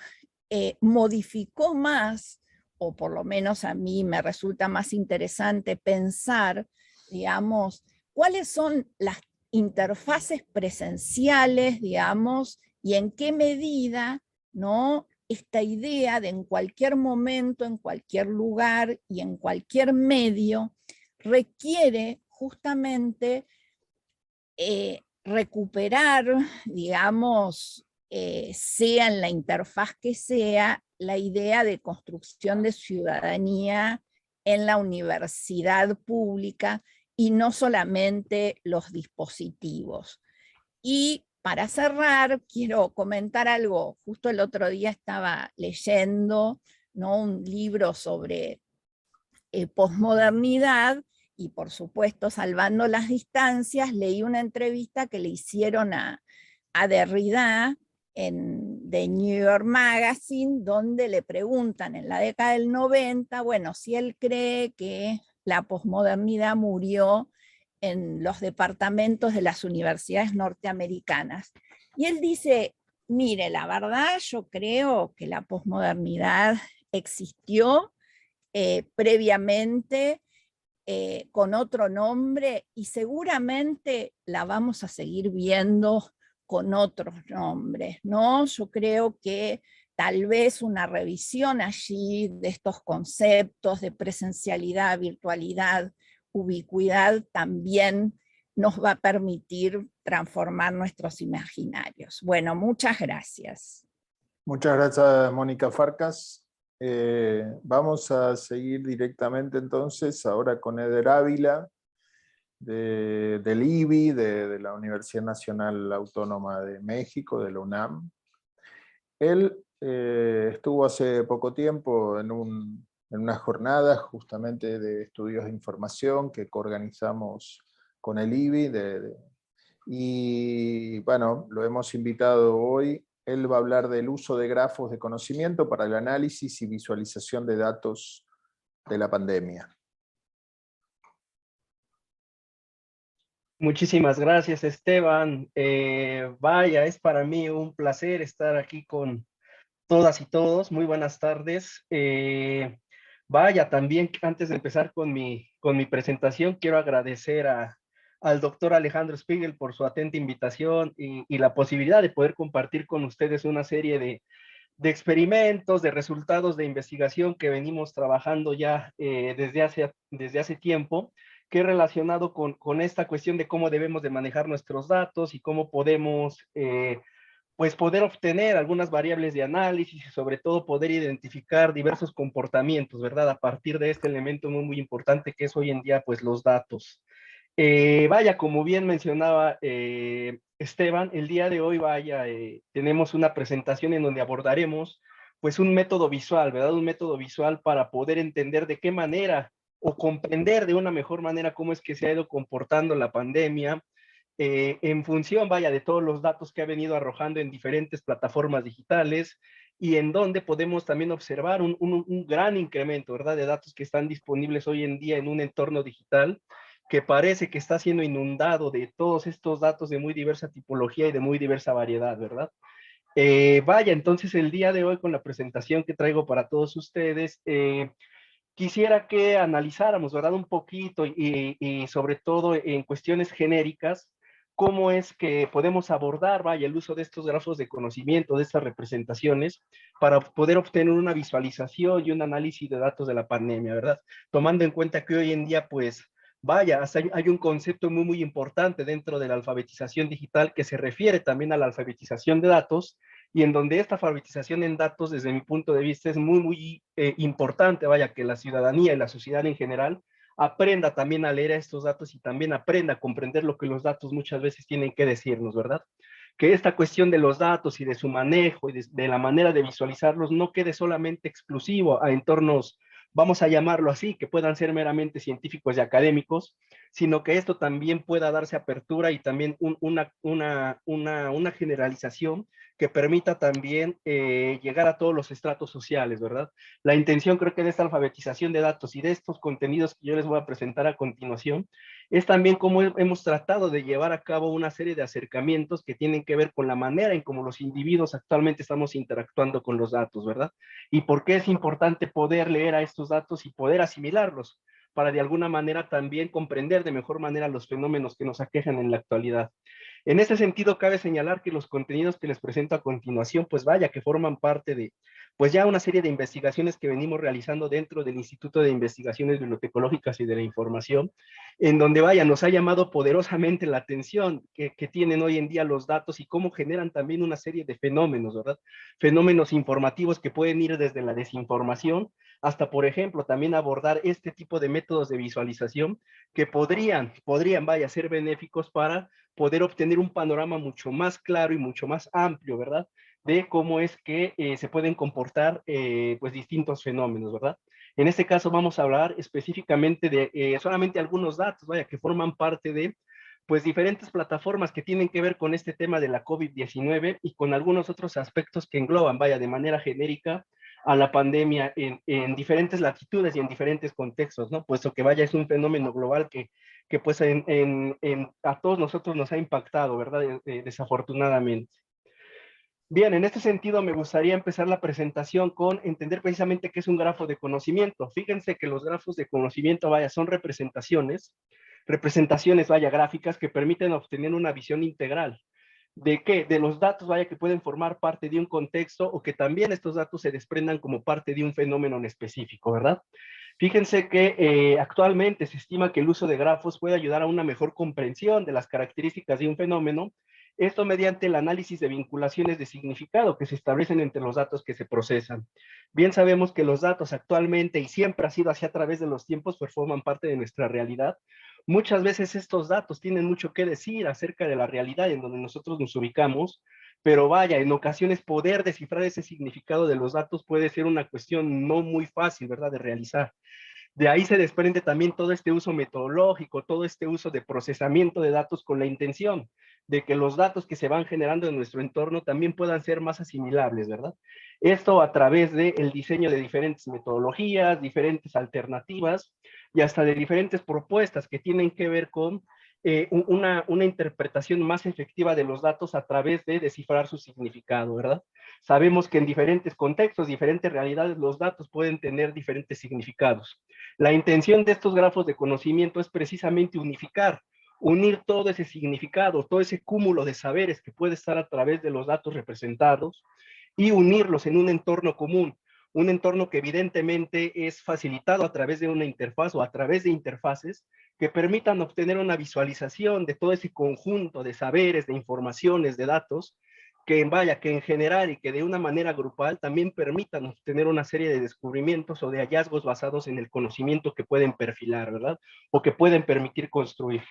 modificó más, o por lo menos a mí me resulta más interesante pensar, digamos, cuáles son las interfaces presenciales, digamos, y en qué medida, ¿no? Esta idea de en cualquier momento, en cualquier lugar y en cualquier medio requiere justamente recuperar, digamos, sea en la interfaz que sea, la idea de construcción de ciudadanía en la universidad pública y no solamente los dispositivos. Y para cerrar, quiero comentar algo. Justo el otro día estaba leyendo, ¿no? Un libro sobre posmodernidad y por supuesto salvando las distancias, leí una entrevista que le hicieron a Derrida en The New York Magazine, donde le preguntan en la década del 90, bueno, si él cree que la posmodernidad murió en los departamentos de las universidades norteamericanas. Y él dice, mire, la verdad yo creo que la posmodernidad existió previamente con otro nombre y seguramente la vamos a seguir viendo con otros nombres, ¿no? Yo creo que tal vez una revisión allí de estos conceptos de presencialidad, virtualidad, ubicuidad también nos va a permitir transformar nuestros imaginarios. Bueno, muchas gracias. Muchas gracias, Mónica Farcas. Vamos a seguir directamente entonces ahora con Eder Ávila, del IBI, de la Universidad Nacional Autónoma de México, de la UNAM. Él estuvo hace poco tiempo en unas jornadas justamente de estudios de información que coorganizamos con el IBI, y bueno, lo hemos invitado hoy. Él va a hablar del uso de grafos de conocimiento para el análisis y visualización de datos de la pandemia. Muchísimas gracias, Esteban. Vaya, es para mí un placer estar aquí con todas y todos. Muy buenas tardes. Vaya, también antes de empezar con mi presentación, quiero agradecer al doctor Alejandro Spiegel por su atenta invitación y la posibilidad de poder compartir con ustedes una serie de experimentos, de resultados de investigación que venimos trabajando ya desde hace tiempo, que es relacionado con esta cuestión de cómo debemos de manejar nuestros datos y cómo podemos pues poder obtener algunas variables de análisis y sobre todo poder identificar diversos comportamientos, ¿verdad? A partir de este elemento muy, muy importante que es hoy en día pues los datos. Vaya, como bien mencionaba Esteban, el día de hoy, vaya, tenemos una presentación en donde abordaremos pues un método visual, ¿verdad? Un método visual para poder entender de qué manera o comprender de una mejor manera cómo es que se ha ido comportando la pandemia en función, vaya, de todos los datos que ha venido arrojando en diferentes plataformas digitales y en donde podemos también observar un gran incremento, ¿verdad? De datos que están disponibles hoy en día en un entorno digital que parece que está siendo inundado de todos estos datos de muy diversa tipología y de muy diversa variedad, ¿verdad? Vaya, entonces el día de hoy con la presentación que traigo para todos ustedes, quisiera que analizáramos, ¿verdad? Un poquito y sobre todo en cuestiones genéricas, cómo es que podemos abordar, vaya, el uso de estos grafos de conocimiento, de estas representaciones, para poder obtener una visualización y un análisis de datos de la pandemia, ¿verdad? Tomando en cuenta que hoy en día, pues, vaya, hasta hay un concepto muy, muy importante dentro de la alfabetización digital que se refiere también a la alfabetización de datos, y en donde esta alfabetización en datos, desde mi punto de vista, es muy, muy importante, vaya, que la ciudadanía y la sociedad en general aprenda también a leer estos datos y también aprenda a comprender lo que los datos muchas veces tienen que decirnos, ¿verdad? Que esta cuestión de los datos y de su manejo y de la manera de visualizarlos no quede solamente exclusivo a entornos, vamos a llamarlo así, que puedan ser meramente científicos y académicos, sino que esto también pueda darse apertura y también una generalización que permita también llegar a todos los estratos sociales, ¿verdad? La intención creo que de esta alfabetización de datos y de estos contenidos que yo les voy a presentar a continuación es también cómo hemos tratado de llevar a cabo una serie de acercamientos que tienen que ver con la manera en cómo los individuos actualmente estamos interactuando con los datos, ¿verdad? Y por qué es importante poder leer a estos datos y poder asimilarlos para de alguna manera también comprender de mejor manera los fenómenos que nos aquejan en la actualidad. En ese sentido, cabe señalar que los contenidos que les presento a continuación, pues vaya, que forman parte de, pues ya una serie de investigaciones que venimos realizando dentro del Instituto de Investigaciones Bibliotecológicas y de la Información, en donde vaya, nos ha llamado poderosamente la atención que tienen hoy en día los datos y cómo generan también una serie de fenómenos, ¿verdad? Fenómenos informativos que pueden ir desde la desinformación hasta, por ejemplo, también abordar este tipo de métodos de visualización que podrían, vaya, ser benéficos para poder obtener un panorama mucho más claro y mucho más amplio, ¿verdad? De cómo es que se pueden comportar pues distintos fenómenos, ¿verdad? En este caso vamos a hablar específicamente de solamente algunos datos, vaya, que forman parte de pues diferentes plataformas que tienen que ver con este tema de la COVID-19 y con algunos otros aspectos que engloban, vaya, de manera genérica a la pandemia en diferentes latitudes y en diferentes contextos, ¿no? Puesto que vaya, es un fenómeno global que pues a todos nosotros nos ha impactado, ¿verdad? Desafortunadamente. Bien, en este sentido me gustaría empezar la presentación con entender precisamente qué es un grafo de conocimiento. Fíjense que los grafos de conocimiento, vaya, son representaciones, vaya, gráficas que permiten obtener una visión integral. ¿De qué? De los datos, vaya, que pueden formar parte de un contexto o que también estos datos se desprendan como parte de un fenómeno en específico, ¿verdad? Fíjense que actualmente se estima que el uso de grafos puede ayudar a una mejor comprensión de las características de un fenómeno, esto mediante el análisis de vinculaciones de significado que se establecen entre los datos que se procesan. Bien sabemos que los datos actualmente, y siempre ha sido así a través de los tiempos, pues forman parte de nuestra realidad. Muchas veces estos datos tienen mucho que decir acerca de la realidad en donde nosotros nos ubicamos, pero vaya, en ocasiones poder descifrar ese significado de los datos puede ser una cuestión no muy fácil, ¿verdad?, de realizar. De ahí se desprende también todo este uso metodológico, todo este uso de procesamiento de datos con la intención de que los datos que se van generando en nuestro entorno también puedan ser más asimilables, ¿verdad? Esto a través del diseño de diferentes metodologías, diferentes alternativas y hasta de diferentes propuestas que tienen que ver con una interpretación más efectiva de los datos a través de descifrar su significado, ¿verdad? Sabemos que en diferentes contextos, diferentes realidades, los datos pueden tener diferentes significados. La intención de estos grafos de conocimiento es precisamente unir todo ese significado, todo ese cúmulo de saberes que puede estar a través de los datos representados y unirlos en un entorno común, un entorno que evidentemente es facilitado a través de una interfaz o a través de interfaces que permitan obtener una visualización de todo ese conjunto de saberes, de informaciones, de datos, que vaya, que en general y que de una manera grupal también permitan obtener una serie de descubrimientos o de hallazgos basados en el conocimiento que pueden perfilar, ¿verdad? O que pueden permitir construir.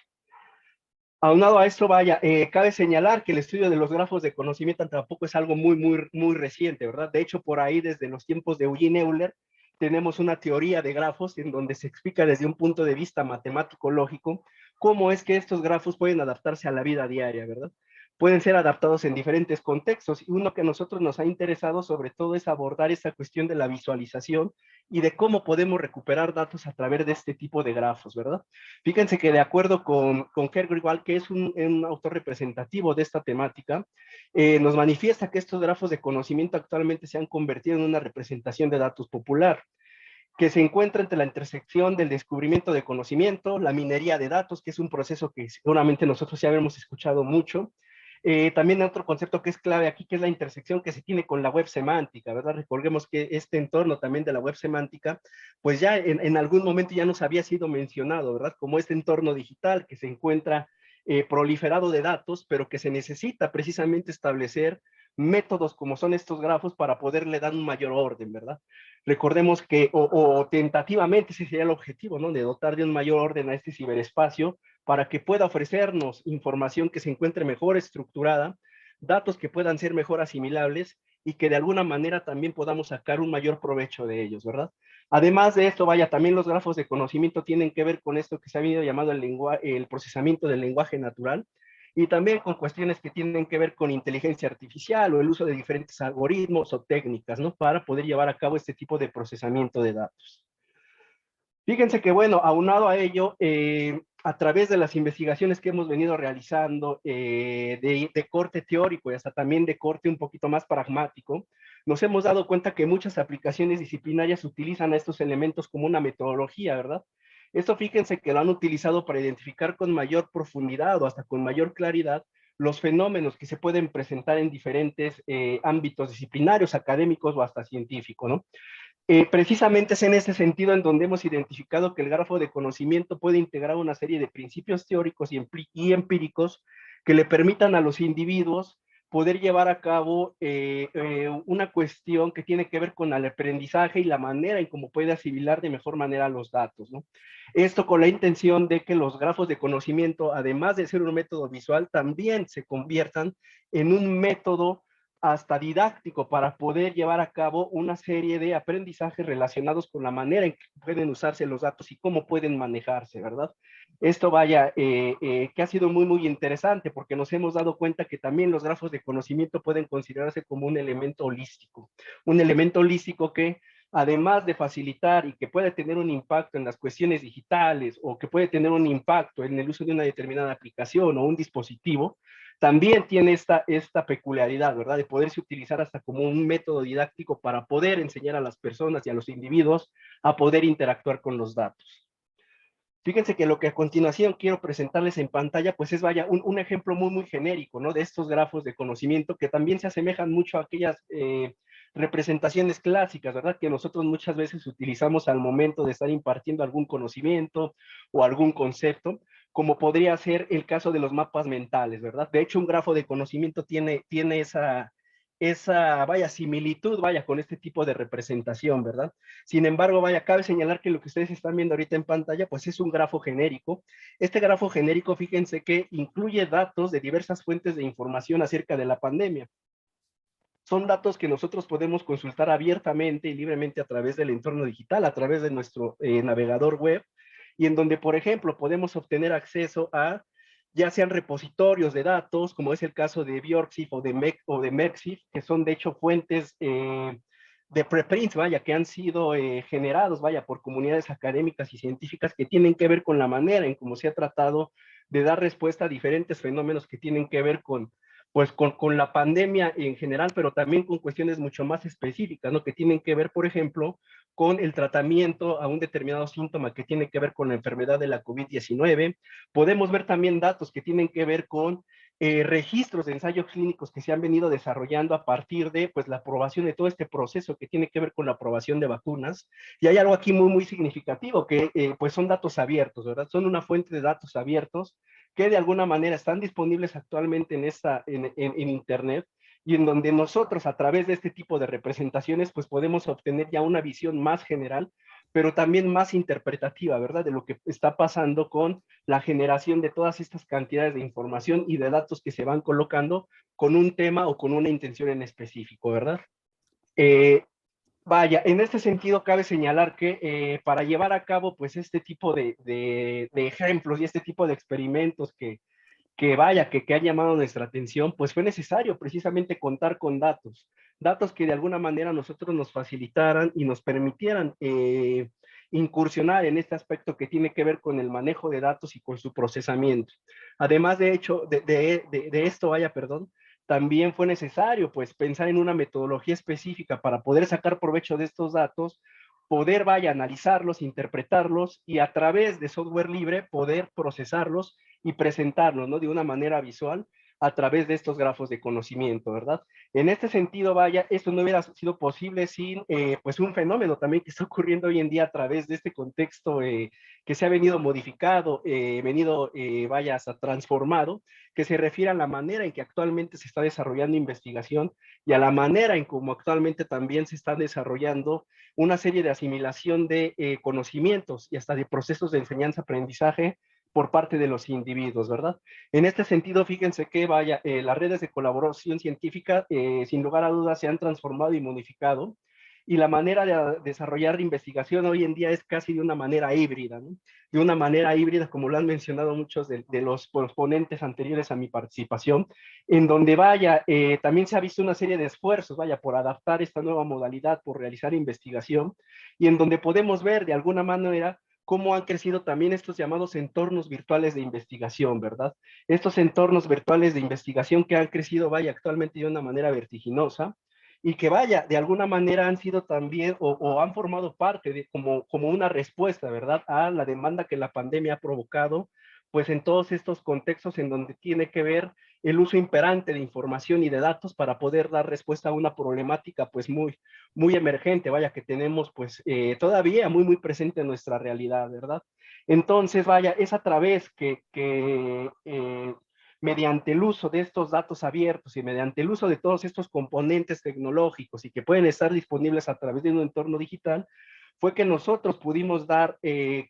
Aunado a esto, vaya, cabe señalar que el estudio de los grafos de conocimiento tampoco es algo muy reciente, ¿verdad? De hecho, por ahí, desde los tiempos de Eugene Euler, tenemos una teoría de grafos en donde se explica desde un punto de vista matemático-lógico cómo es que estos grafos pueden adaptarse a la vida diaria, ¿verdad? Pueden ser adaptados en diferentes contextos y uno que a nosotros nos ha interesado sobre todo es abordar esa cuestión de la visualización y de cómo podemos recuperar datos a través de este tipo de grafos, ¿verdad? Fíjense que de acuerdo con Kergriwal, que es un autor representativo de esta temática, nos manifiesta que estos grafos de conocimiento actualmente se han convertido en una representación de datos popular. que se encuentra entre la intersección del descubrimiento de conocimiento, la minería de datos, que es un proceso que seguramente nosotros ya hemos escuchado mucho. También otro concepto que es clave aquí, que es la intersección que se tiene con la web semántica, ¿verdad? Recordemos que este entorno también de la web semántica, pues ya en algún momento ya nos había sido mencionado, ¿verdad? Como este entorno digital que se encuentra proliferado de datos, pero que se necesita precisamente establecer métodos como son estos grafos para poderle dar un mayor orden, ¿verdad? Recordemos que, o tentativamente ese sería el objetivo, ¿no? De dotar de un mayor orden a este ciberespacio para que pueda ofrecernos información que se encuentre mejor estructurada, datos que puedan ser mejor asimilables y que de alguna manera también podamos sacar un mayor provecho de ellos, ¿verdad? Además de esto, vaya, también los grafos de conocimiento tienen que ver con esto que se ha venido llamado el procesamiento del lenguaje natural, y también con cuestiones que tienen que ver con inteligencia artificial o el uso de diferentes algoritmos o técnicas, ¿no? Para poder llevar a cabo este tipo de procesamiento de datos. Fíjense que, bueno, aunado a ello, a través de las investigaciones que hemos venido realizando de corte teórico y hasta también de corte un poquito más pragmático, nos hemos dado cuenta que muchas aplicaciones disciplinarias utilizan a estos elementos como una metodología, ¿verdad? Esto fíjense que lo han utilizado para identificar con mayor profundidad o hasta con mayor claridad los fenómenos que se pueden presentar en diferentes ámbitos disciplinarios, académicos o hasta científicos, ¿no? Precisamente es en ese sentido en donde hemos identificado que el grafo de conocimiento puede integrar una serie de principios teóricos y empíricos que le permitan a los individuos poder llevar a cabo una cuestión que tiene que ver con el aprendizaje y la manera en cómo puede asimilar de mejor manera los datos, ¿no? Esto con la intención de que los grafos de conocimiento, además de ser un método visual, también se conviertan en un método hasta didáctico para poder llevar a cabo una serie de aprendizajes relacionados con la manera en que pueden usarse los datos y cómo pueden manejarse, ¿verdad? Esto vaya, que ha sido muy, muy interesante porque nos hemos dado cuenta que también los grafos de conocimiento pueden considerarse como un elemento holístico que además de facilitar y que puede tener un impacto en las cuestiones digitales o que puede tener un impacto en el uso de una determinada aplicación o un dispositivo, también tiene esta peculiaridad, ¿verdad? De poderse utilizar hasta como un método didáctico para poder enseñar a las personas y a los individuos a poder interactuar con los datos. Fíjense que lo que a continuación quiero presentarles en pantalla, pues es, vaya, un ejemplo muy, muy genérico, ¿no? De estos grafos de conocimiento que también se asemejan mucho a aquellas representaciones clásicas, ¿verdad? Que nosotros muchas veces utilizamos al momento de estar impartiendo algún conocimiento o algún concepto, como podría ser el caso de los mapas mentales, ¿verdad? De hecho, un grafo de conocimiento tiene esa, vaya, similitud, vaya, con este tipo de representación, ¿verdad? Sin embargo, vaya, cabe señalar que lo que ustedes están viendo ahorita en pantalla, pues es un grafo genérico. Este grafo genérico, fíjense que incluye datos de diversas fuentes de información acerca de la pandemia. Son datos que nosotros podemos consultar abiertamente y libremente a través del entorno digital, a través de nuestro navegador web, y en donde, por ejemplo, podemos obtener acceso a ya sean repositorios de datos, como es el caso de Björksif o de Merksif, que son de hecho fuentes de preprints, vaya, que han sido generados, vaya, por comunidades académicas y científicas que tienen que ver con la manera en cómo se ha tratado de dar respuesta a diferentes fenómenos que tienen que ver con, pues, con la pandemia en general, pero también con cuestiones mucho más específicas, ¿no? Que tienen que ver, por ejemplo, con el tratamiento a un determinado síntoma que tiene que ver con la enfermedad de la COVID-19. Podemos ver también datos que tienen que ver con registros de ensayos clínicos que se han venido desarrollando a partir de, pues, la aprobación de todo este proceso que tiene que ver con la aprobación de vacunas. Y hay algo aquí muy, muy significativo, que pues son datos abiertos, ¿verdad? Son una fuente de datos abiertos que de alguna manera están disponibles actualmente en Internet, y en donde nosotros a través de este tipo de representaciones pues podemos obtener ya una visión más general, pero también más interpretativa, ¿verdad? De lo que está pasando con la generación de todas estas cantidades de información y de datos que se van colocando con un tema o con una intención en específico, ¿verdad? Vaya, en este sentido cabe señalar que para llevar a cabo pues este tipo de ejemplos y este tipo de experimentos que vaya, que han llamado nuestra atención, pues fue necesario precisamente contar con datos que de alguna manera nosotros nos facilitaran y nos permitieran incursionar en este aspecto que tiene que ver con el manejo de datos y con su procesamiento. Además, de hecho, de esto, vaya, perdón, también fue necesario pues pensar en una metodología específica para poder sacar provecho de estos datos, poder, vaya, analizarlos, interpretarlos y a través de software libre poder procesarlos y presentarlos, ¿no? De una manera visual a través de estos grafos de conocimiento, ¿verdad? En este sentido, vaya, esto no hubiera sido posible sin, pues, un fenómeno también que está ocurriendo hoy en día a través de este contexto que se ha venido modificado, vaya, hasta transformado, que se refiere a la manera en que actualmente se está desarrollando investigación y a la manera en cómo actualmente también se está desarrollando una serie de asimilación de conocimientos y hasta de procesos de enseñanza-aprendizaje por parte de los individuos, ¿verdad? En este sentido, fíjense que, vaya, las redes de colaboración científica, sin lugar a dudas, se han transformado y modificado, y la manera de desarrollar investigación hoy en día es casi de una manera híbrida, ¿no? De una manera híbrida, como lo han mencionado muchos de los ponentes anteriores a mi participación, en donde, vaya, también se ha visto una serie de esfuerzos, vaya, por adaptar esta nueva modalidad, por realizar investigación, y en donde podemos ver de alguna manera cómo han crecido también estos llamados entornos virtuales de investigación, ¿verdad? Estos entornos virtuales de investigación que han crecido, vaya, actualmente de una manera vertiginosa, y que, vaya, de alguna manera han sido también o han formado parte de como una respuesta, ¿verdad?, a la demanda que la pandemia ha provocado, pues en todos estos contextos en donde tiene que ver el uso imperante de información y de datos para poder dar respuesta a una problemática pues muy emergente, vaya, que tenemos pues todavía muy presente en nuestra realidad, ¿verdad? Entonces, vaya, es a través que mediante el uso de estos datos abiertos y mediante el uso de todos estos componentes tecnológicos y que pueden estar disponibles a través de un entorno digital, fue que nosotros pudimos dar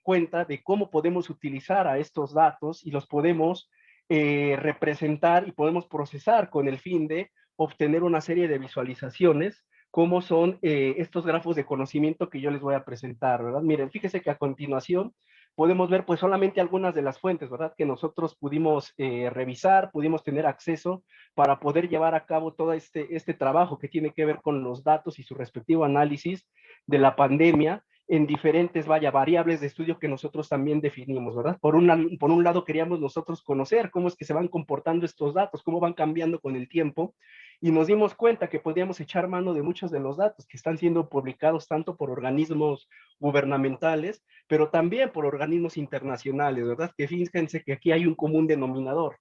cuenta de cómo podemos utilizar a estos datos y los podemos representar y podemos procesar con el fin de obtener una serie de visualizaciones, como son estos grafos de conocimiento que yo les voy a presentar, ¿verdad? Miren, fíjense que a continuación podemos ver pues solamente algunas de las fuentes, ¿verdad?, que nosotros pudimos revisar, pudimos tener acceso para poder llevar a cabo todo este trabajo que tiene que ver con los datos y su respectivo análisis de la pandemia en diferentes, vaya, variables de estudio que nosotros también definimos, ¿verdad? Por un lado queríamos nosotros conocer cómo es que se van comportando estos datos, cómo van cambiando con el tiempo, y nos dimos cuenta que podíamos echar mano de muchos de los datos que están siendo publicados tanto por organismos gubernamentales, pero también por organismos internacionales, ¿verdad? Que fíjense que aquí hay un común denominador.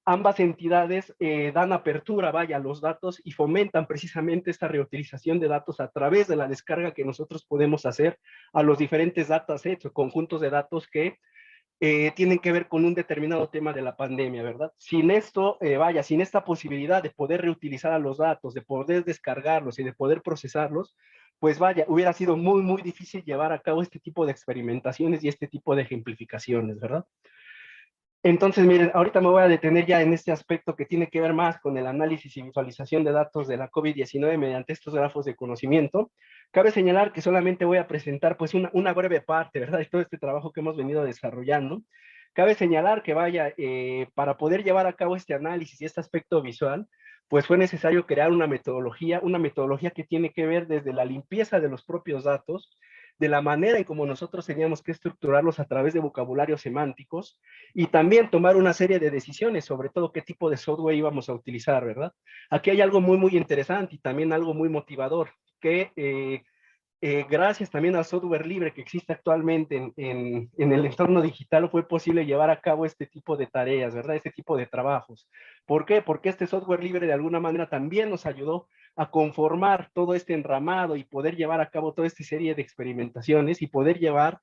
Ambas entidades dan apertura, vaya, a los datos y fomentan precisamente esta reutilización de datos a través de la descarga que nosotros podemos hacer a los diferentes datasets o conjuntos de datos que tienen que ver con un determinado tema de la pandemia, ¿verdad? Sin esto, vaya, sin esta posibilidad de poder reutilizar a los datos, de poder descargarlos y de poder procesarlos, pues vaya, hubiera sido muy difícil llevar a cabo este tipo de experimentaciones y este tipo de ejemplificaciones, ¿verdad? Entonces, miren, ahorita me voy a detener ya en este aspecto que tiene que ver más con el análisis y visualización de datos de la COVID-19 mediante estos grafos de conocimiento. Cabe señalar que solamente voy a presentar pues una breve parte, ¿verdad?, de todo este trabajo que hemos venido desarrollando. Cabe señalar que, vaya, para poder llevar a cabo este análisis y este aspecto visual, pues fue necesario crear una metodología que tiene que ver desde la limpieza de los propios datos, de la manera en cómo nosotros teníamos que estructurarlos a través de vocabularios semánticos, y también tomar una serie de decisiones sobre todo qué tipo de software íbamos a utilizar, ¿verdad? Aquí hay algo muy interesante y también algo muy motivador, que gracias también al software libre que existe actualmente en el entorno digital, fue posible llevar a cabo este tipo de tareas, ¿verdad? Este tipo de trabajos. ¿Por qué? Porque este software libre de alguna manera también nos ayudó a conformar todo este entramado y poder llevar a cabo toda esta serie de experimentaciones y poder llegar,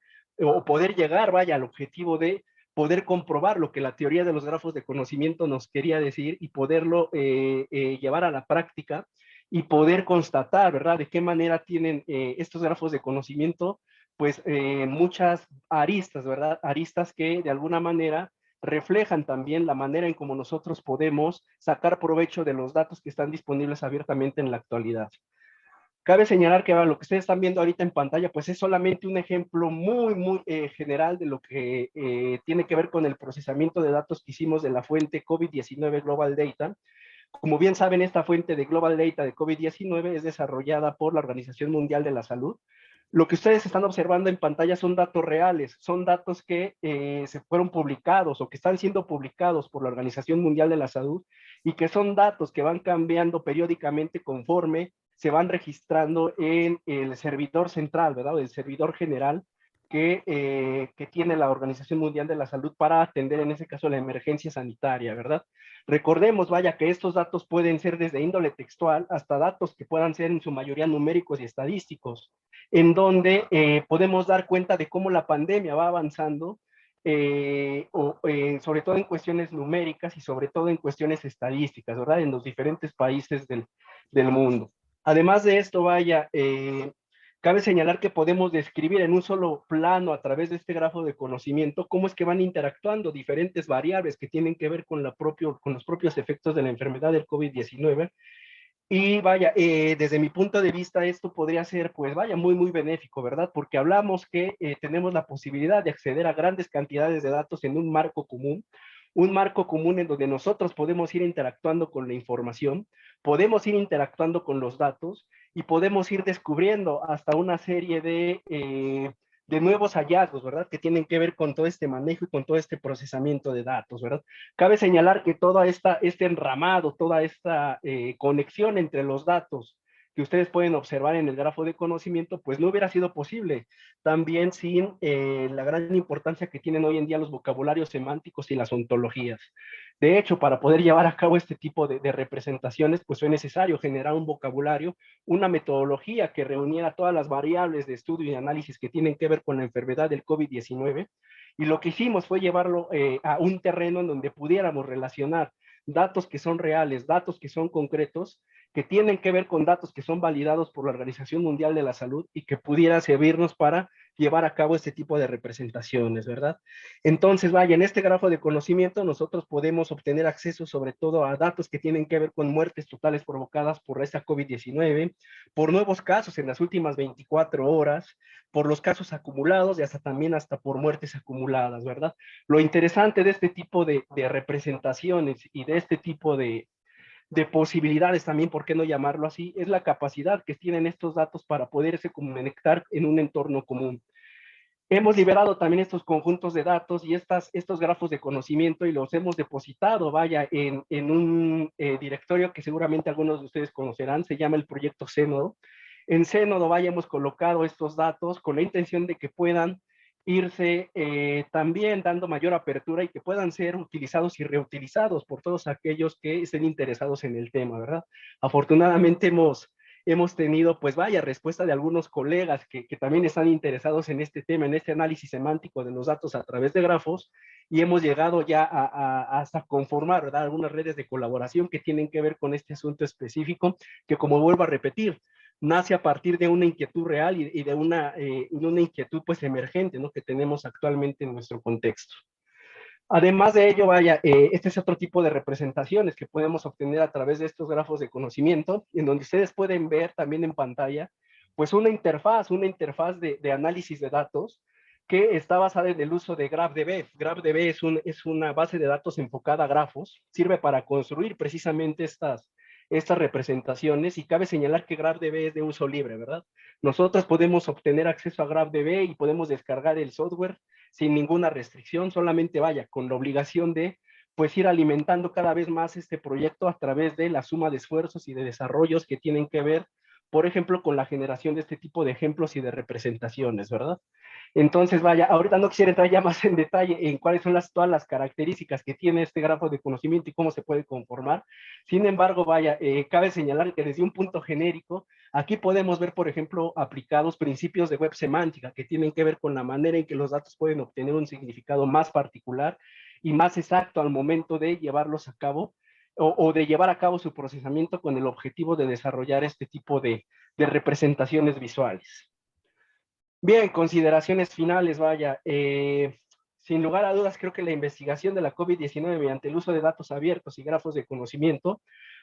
vaya, al objetivo de poder comprobar lo que la teoría de los grafos de conocimiento nos quería decir y poderlo llevar a la práctica y poder constatar, ¿verdad?, de qué manera tienen estos grafos de conocimiento, pues muchas aristas, ¿verdad? Aristas que de alguna manera reflejan también la manera en cómo nosotros podemos sacar provecho de los datos que están disponibles abiertamente en la actualidad. Cabe señalar que lo que ustedes están viendo ahorita en pantalla, pues es solamente un ejemplo muy general de lo que tiene que ver con el procesamiento de datos que hicimos de la fuente COVID-19 Global Data. Como bien saben, esta fuente de Global Data de COVID-19 es desarrollada por la Organización Mundial de la Salud. Lo que ustedes están observando en pantalla son datos reales, son datos que se fueron publicados o que están siendo publicados por la Organización Mundial de la Salud y que son datos que van cambiando periódicamente conforme se van registrando en el servidor central, ¿verdad? El servidor general que tiene la Organización Mundial de la Salud para atender, en ese caso, la emergencia sanitaria, ¿verdad? Recordemos, vaya, que estos datos pueden ser desde índole textual hasta datos que puedan ser en su mayoría numéricos y estadísticos, en donde podemos dar cuenta de cómo la pandemia va avanzando, sobre todo en cuestiones numéricas y sobre todo en cuestiones estadísticas, ¿verdad? En los diferentes países del mundo. Además de esto, vaya, cabe señalar que podemos describir en un solo plano a través de este grafo de conocimiento cómo es que van interactuando diferentes variables que tienen que ver con los propios efectos de la enfermedad del COVID-19. Y vaya, desde mi punto de vista esto podría ser, pues vaya, muy, muy benéfico, ¿verdad? Porque hablamos que tenemos la posibilidad de acceder a grandes cantidades de datos en un marco común en donde nosotros podemos ir interactuando con la información, podemos ir interactuando con los datos y podemos ir descubriendo hasta una serie de nuevos hallazgos, ¿verdad? Que tienen que ver con todo este manejo y con todo este procesamiento de datos, ¿verdad? Cabe señalar que este enramado, toda esta conexión entre los datos que ustedes pueden observar en el grafo de conocimiento, pues no hubiera sido posible también sin la gran importancia que tienen hoy en día los vocabularios semánticos y las ontologías. De hecho, para poder llevar a cabo este tipo de representaciones, pues fue necesario generar un vocabulario, una metodología que reuniera todas las variables de estudio y análisis que tienen que ver con la enfermedad del COVID-19, y lo que hicimos fue llevarlo a un terreno en donde pudiéramos relacionar datos que son reales, datos que son concretos, que tienen que ver con datos que son validados por la Organización Mundial de la Salud y que pudiera servirnos para llevar a cabo este tipo de representaciones, ¿verdad? Entonces, vaya, en este grafo de conocimiento nosotros podemos obtener acceso sobre todo a datos que tienen que ver con muertes totales provocadas por esta COVID-19, por nuevos casos en las últimas 24 horas, por los casos acumulados y hasta por muertes acumuladas, ¿verdad? Lo interesante de este tipo de representaciones y de este tipo de posibilidades también, ¿por qué no llamarlo así? Es la capacidad que tienen estos datos para poderse conectar en un entorno común. Hemos liberado también estos conjuntos de datos y estos grafos de conocimiento y los hemos depositado, vaya, en un directorio que seguramente algunos de ustedes conocerán, se llama el proyecto Zenodo. En Zenodo, vaya, hemos colocado estos datos con la intención de que puedan irse también dando mayor apertura y que puedan ser utilizados y reutilizados por todos aquellos que estén interesados en el tema, ¿verdad? Afortunadamente hemos tenido, pues vaya, respuesta de algunos colegas que también están interesados en este tema, en este análisis semántico de los datos a través de grafos, y hemos llegado ya hasta conformar, ¿verdad?, algunas redes de colaboración que tienen que ver con este asunto específico, que, como vuelvo a repetir, nace a partir de una inquietud real y de una inquietud pues emergente, ¿no?, que tenemos actualmente en nuestro contexto. Además de ello, vaya, este es otro tipo de representaciones que podemos obtener a través de estos grafos de conocimiento, en donde ustedes pueden ver también en pantalla, pues una interfaz de análisis de datos que está basada en el uso de GraphDB. GraphDB es una base de datos enfocada a grafos, sirve para construir precisamente estas representaciones, y cabe señalar que GraphDB es de uso libre, ¿verdad? Nosotros podemos obtener acceso a GraphDB y podemos descargar el software sin ninguna restricción, solamente vaya, con la obligación de pues ir alimentando cada vez más este proyecto a través de la suma de esfuerzos y de desarrollos que tienen que ver, por ejemplo, con la generación de este tipo de ejemplos y de representaciones, ¿verdad? Entonces, vaya, ahorita no quisiera entrar ya más en detalle en cuáles son todas las características que tiene este grafo de conocimiento y cómo se puede conformar. Sin embargo, vaya, cabe señalar que desde un punto genérico, aquí podemos ver, por ejemplo, aplicados principios de web semántica que tienen que ver con la manera en que los datos pueden obtener un significado más particular y más exacto al momento de llevarlos a cabo o de llevar a cabo su procesamiento con el objetivo de desarrollar este tipo de representaciones visuales. Bien, consideraciones finales, vaya. Sin lugar a dudas, creo que la investigación de la COVID-19 mediante el uso de datos abiertos y grafos de conocimiento,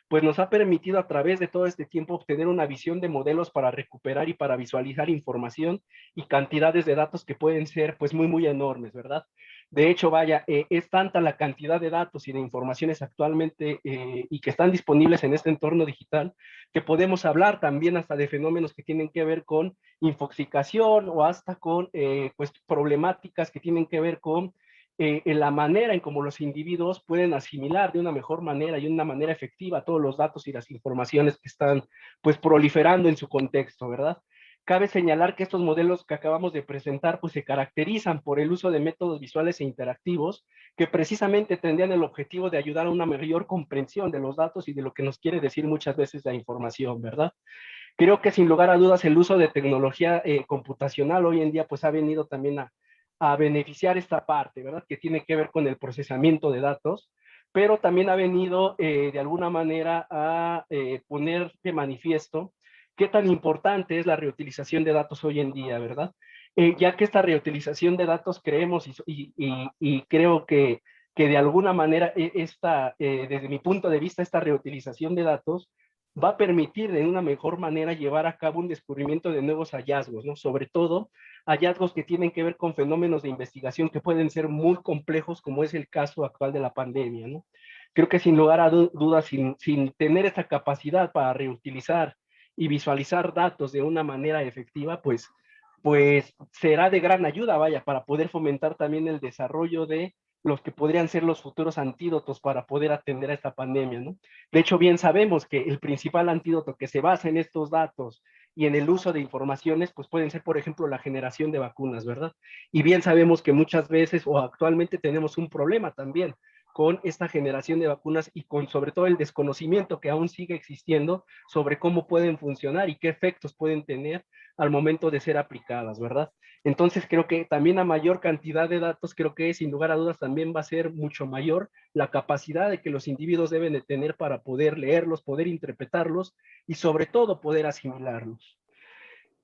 pues nos ha permitido a través de todo este tiempo obtener una visión de modelos para recuperar y para visualizar información y cantidades de datos que pueden ser pues muy, muy enormes, ¿verdad? De hecho, vaya, es tanta la cantidad de datos y de informaciones actualmente y que están disponibles en este entorno digital, que podemos hablar también hasta de fenómenos que tienen que ver con infoxicación o hasta con pues, problemáticas que tienen que ver con en la manera en cómo los individuos pueden asimilar de una mejor manera y una manera efectiva todos los datos y las informaciones que están pues proliferando en su contexto, ¿verdad? Cabe señalar que estos modelos que acabamos de presentar pues se caracterizan por el uso de métodos visuales e interactivos que precisamente tendrían el objetivo de ayudar a una mayor comprensión de los datos y de lo que nos quiere decir muchas veces la información, ¿verdad? Creo que sin lugar a dudas el uso de tecnología computacional hoy en día pues ha venido también a beneficiar esta parte, ¿verdad? Que tiene que ver con el procesamiento de datos, pero también ha venido de alguna manera a poner de manifiesto qué tan importante es la reutilización de datos hoy en día, ¿verdad? Ya que esta reutilización de datos creemos y creo que de alguna manera desde mi punto de vista, esta reutilización de datos va a permitir de una mejor manera llevar a cabo un descubrimiento de nuevos hallazgos, ¿no? Sobre todo hallazgos que tienen que ver con fenómenos de investigación que pueden ser muy complejos, como es el caso actual de la pandemia, ¿no? Creo que sin lugar a dudas, sin tener esta capacidad para reutilizar y visualizar datos de una manera efectiva, pues será de gran ayuda, vaya, para poder fomentar también el desarrollo de los que podrían ser los futuros antídotos para poder atender a esta pandemia, ¿no? De hecho, bien sabemos que el principal antídoto que se basa en estos datos y en el uso de informaciones, pues pueden ser, por ejemplo, la generación de vacunas, ¿verdad? Y bien sabemos que muchas veces o actualmente tenemos un problema también con esta generación de vacunas y con sobre todo el desconocimiento que aún sigue existiendo sobre cómo pueden funcionar y qué efectos pueden tener al momento de ser aplicadas, ¿verdad? Entonces creo que también a mayor cantidad de datos, creo que sin lugar a dudas también va a ser mucho mayor la capacidad de que los individuos deben de tener para poder leerlos, poder interpretarlos y sobre todo poder asimilarlos.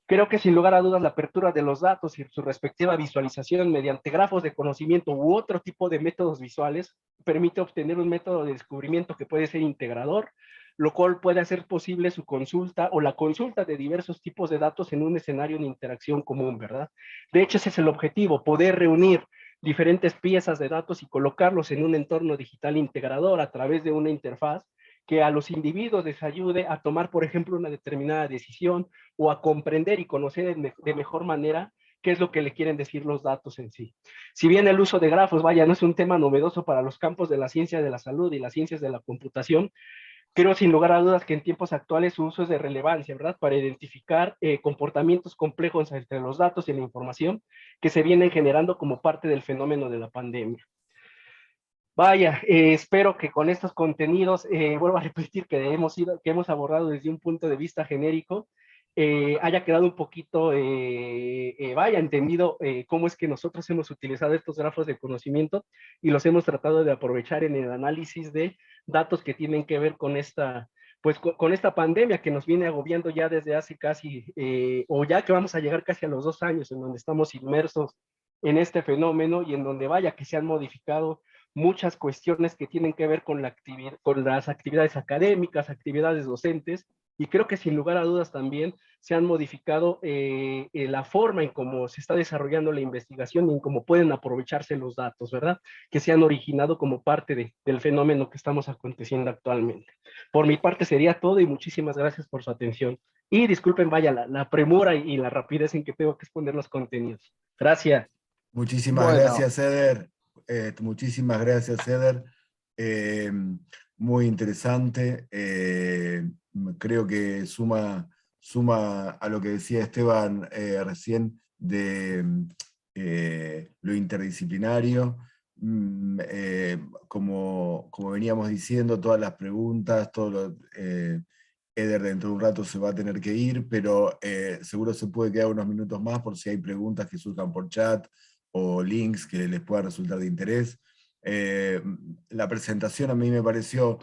Creo que sin lugar a dudas la apertura de los datos y su respectiva visualización mediante grafos de conocimiento u otro tipo de métodos visuales permite obtener un método de descubrimiento que puede ser integrador, lo cual puede hacer posible su consulta o la consulta de diversos tipos de datos en un escenario de interacción común, ¿verdad? De hecho, ese es el objetivo, poder reunir diferentes piezas de datos y colocarlos en un entorno digital integrador a través de una interfaz que a los individuos les ayude a tomar, por ejemplo, una determinada decisión o a comprender y conocer de mejor manera qué es lo que le quieren decir los datos en sí. Si bien el uso de grafos, vaya, no es un tema novedoso para los campos de la ciencia de la salud y las ciencias de la computación, creo sin lugar a dudas que en tiempos actuales su uso es de relevancia, ¿verdad? Para identificar comportamientos complejos entre los datos y la información que se vienen generando como parte del fenómeno de la pandemia. Vaya, espero que con estos contenidos, vuelvo a repetir que hemos abordado desde un punto de vista genérico, haya quedado un poquito, vaya, entendido cómo es que nosotros hemos utilizado estos grafos de conocimiento y los hemos tratado de aprovechar en el análisis de datos que tienen que ver con esta, pues con esta pandemia que nos viene agobiando ya desde hace casi, o ya que vamos a llegar casi a los 2 años en donde estamos inmersos en este fenómeno y en donde vaya que se han modificado muchas cuestiones que tienen que ver con las actividades académicas, actividades docentes, y creo que sin lugar a dudas también se han modificado la forma en cómo se está desarrollando la investigación y en cómo pueden aprovecharse los datos, ¿verdad? Que se han originado como parte del fenómeno que estamos aconteciendo actualmente. Por mi parte sería todo y muchísimas gracias por su atención. Y disculpen, vaya, la premura y la rapidez en que tengo que exponer los contenidos. Gracias. Muchísimas gracias, Eder. Muchísimas gracias, Eder. Muy interesante. Creo que suma a lo que decía Esteban recién de lo interdisciplinario. Como veníamos diciendo, todas las preguntas, Eder dentro de un rato se va a tener que ir, pero seguro se puede quedar unos minutos más por si hay preguntas que surjan por chat o links que les pueda resultar de interés. La presentación a mí me pareció,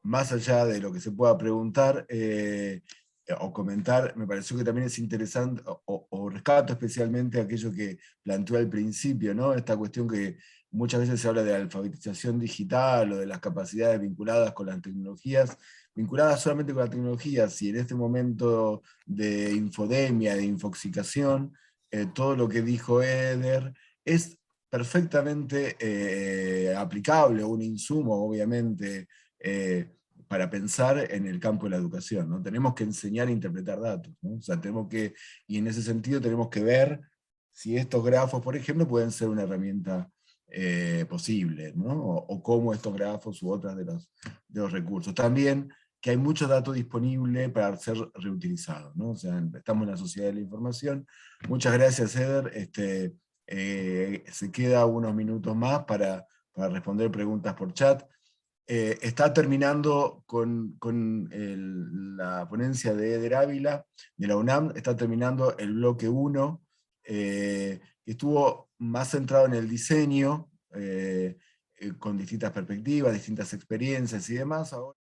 más allá de lo que se pueda preguntar o comentar, me pareció que también es interesante, o rescato especialmente aquello que planteó al principio, ¿no? Esta cuestión que muchas veces se habla de alfabetización digital o de las capacidades vinculadas con las tecnologías, vinculadas solamente con las tecnologías, y en este momento de infodemia, de infoxicación, todo lo que dijo Eder es perfectamente aplicable, un insumo, obviamente, para pensar en el campo de la educación, ¿no? Tenemos que enseñar a interpretar datos, ¿no? O sea, y en ese sentido tenemos que ver si estos grafos, por ejemplo, pueden ser una herramienta posible, ¿no? O cómo estos grafos u otros de los recursos. También que hay mucho dato disponible para ser reutilizado, ¿no? O sea, estamos en la sociedad de la información. Muchas gracias, Eder. Se queda unos minutos más para responder preguntas por chat. Está terminando con la ponencia de Eder Ávila, de la UNAM, está terminando el bloque 1, que estuvo más centrado en el diseño, con distintas perspectivas, distintas experiencias y demás. Ahora